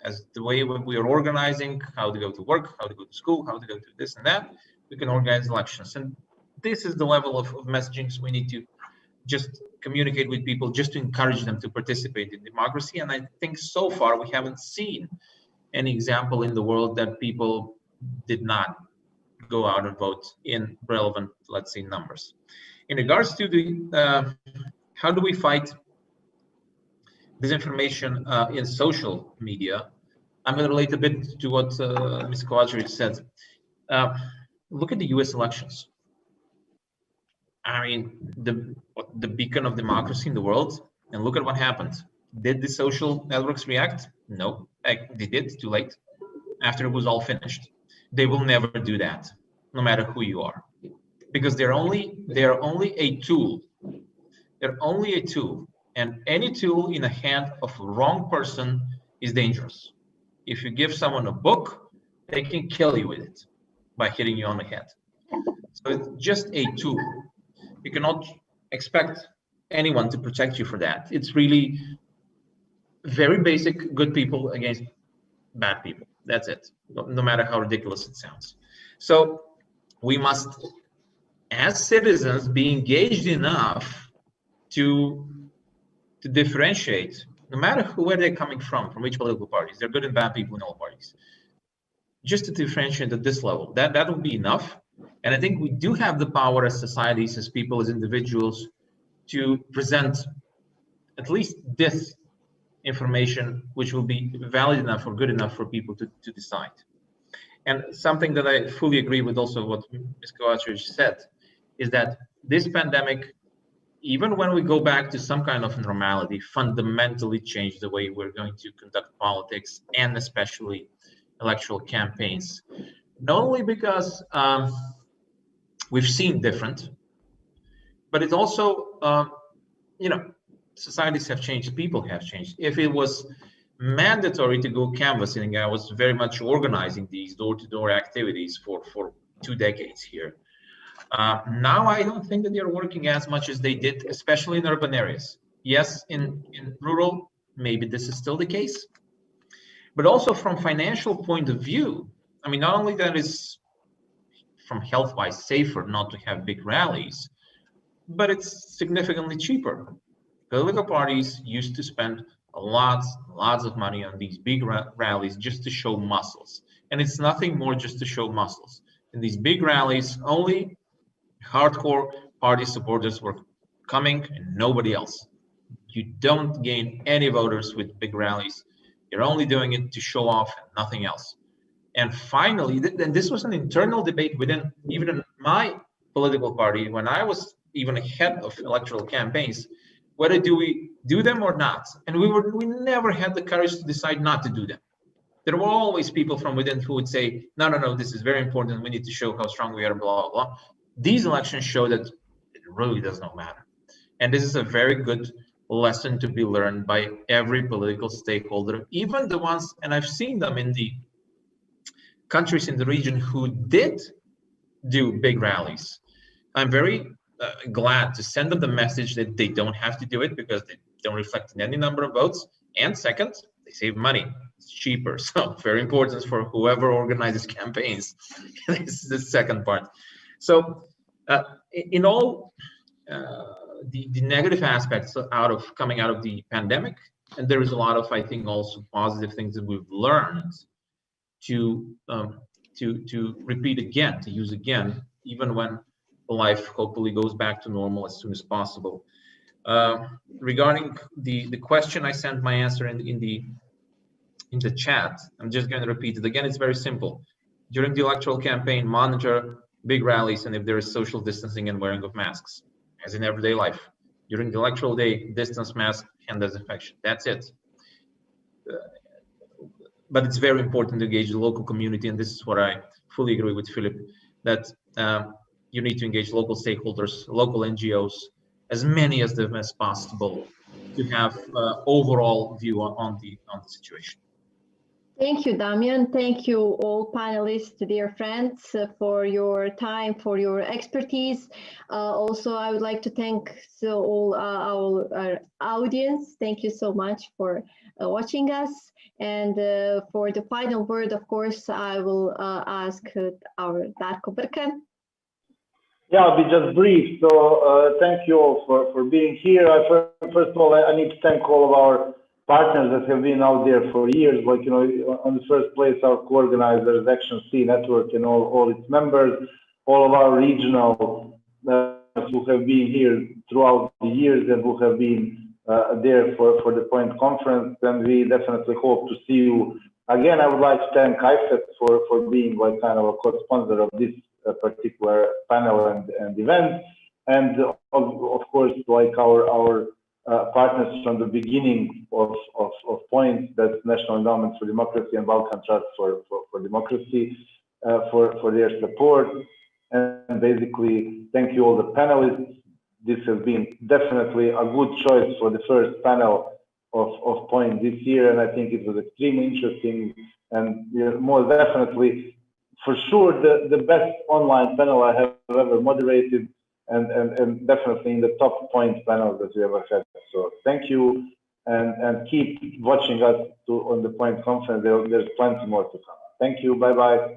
as the way we are organizing, how to go to work, how to go to school, how to go to this and that, we can organize elections. And this is the level of messaging we need to just communicate with people, just to encourage them to participate in democracy. And I think so far we haven't seen any example in the world that people did not go out and vote in relevant, let's say, numbers. In regards to the how do we fight disinformation in social media, I'm going to relate a bit to what Ms. Kovacevic said. Look at the US elections. I mean, the beacon of democracy in the world, and look at what happened. Did the social networks react? No, they did, too late. after it was all finished. They will never do that, no matter who you are, because they're only a tool. They're only a tool, and any tool in the hand of a wrong person is dangerous. If you give someone a book, they can kill you with it by hitting you on the head. So it's just a tool. You cannot expect anyone to protect you for that. It's really very basic, good people against bad people. That's it, no matter how ridiculous it sounds. So we must, as citizens, be engaged enough to differentiate, no matter where they're coming from which political parties. They're good and bad people in all parties. Just to differentiate at this level, that will be enough. And I think we do have the power as societies, as people, as individuals, to present at least this information, which will be valid enough or good enough for people to decide. And something that I fully agree with also what Ms. Kovacic said, is that this pandemic, even when we go back to some kind of normality, fundamentally changed the way we're going to conduct politics and especially electoral campaigns. Not only because we've seen different, but it's also, societies have changed, people have changed. If it was mandatory to go canvassing, I was very much organizing these door-to-door activities for 2 decades here. Now I don't think that they're working as much as they did, especially in urban areas. Yes, in rural, maybe this is still the case, but also from financial point of view, I mean, not only that is from health-wise safer not to have big rallies, but it's significantly cheaper. Political parties used to spend lots of money on these big rallies just to show muscles. And it's nothing more just to show muscles. In these big rallies, only hardcore party supporters were coming and nobody else. You don't gain any voters with big rallies. You're only doing it to show off and nothing else. And finally, and this was an internal debate within even my political party when I was even ahead of electoral campaigns, whether do we do them or not? And we never had the courage to decide not to do them. There were always people from within who would say, no, this is very important. We need to show how strong we are, blah, blah, blah. These elections show that it really does not matter. And this is a very good lesson to be learned by every political stakeholder, even the ones, and I've seen them in the countries in the region who did do big rallies. I'm very glad to send them the message that they don't have to do it because they don't reflect in any number of votes. And second, they save money. It's cheaper. So very important for whoever organizes campaigns. This is the second part. So in all the negative aspects coming out of the pandemic, and there is a lot of, I think, also positive things that we've learned to repeat again, to use again, even when life hopefully goes back to normal as soon as possible. Regarding the question, I sent my answer in the chat. I'm just going to repeat it again. It's very simple. During the electoral campaign, monitor big rallies and if there is social distancing and wearing of masks, as in everyday life. During the electoral day, distance, mask, hand disinfection. That's it. But it's very important to engage the local community, and this is what I fully agree with Philip, that you need to engage local stakeholders, local NGOs, as many of them as possible, to have overall view on the situation. Thank you, Damian. Thank you, all panelists, dear friends, for your time, for your expertise. Also, I would like to thank all our audience. Thank you so much for watching us. And for the final word, of course, I will ask our Darko Brkan. Yeah, I'll be just brief. So thank you all for being here. First of all, I need to thank all of our partners that have been out there for years. Like, on the first place, our co-organizers, Action C Network, and all its members, all of our regional who have been here throughout the years and who have been there for the Point Conference, and we definitely hope to see you again. I would like to thank IFES for being like kind of a co-sponsor of this particular panel and event, and of course, like our partners from the beginning of Point, that's National Endowment for Democracy and Balkan Trust for Democracy, for their support. And basically, thank you all the panelists. This has been definitely a good choice for the first panel of Point this year, and I think it was extremely interesting, and more definitely, for sure, the best online panel I have ever moderated, and definitely in the top Point panels that we ever had. So thank you, and keep watching us on the Point conference. There's plenty more to come. Thank you. Bye bye.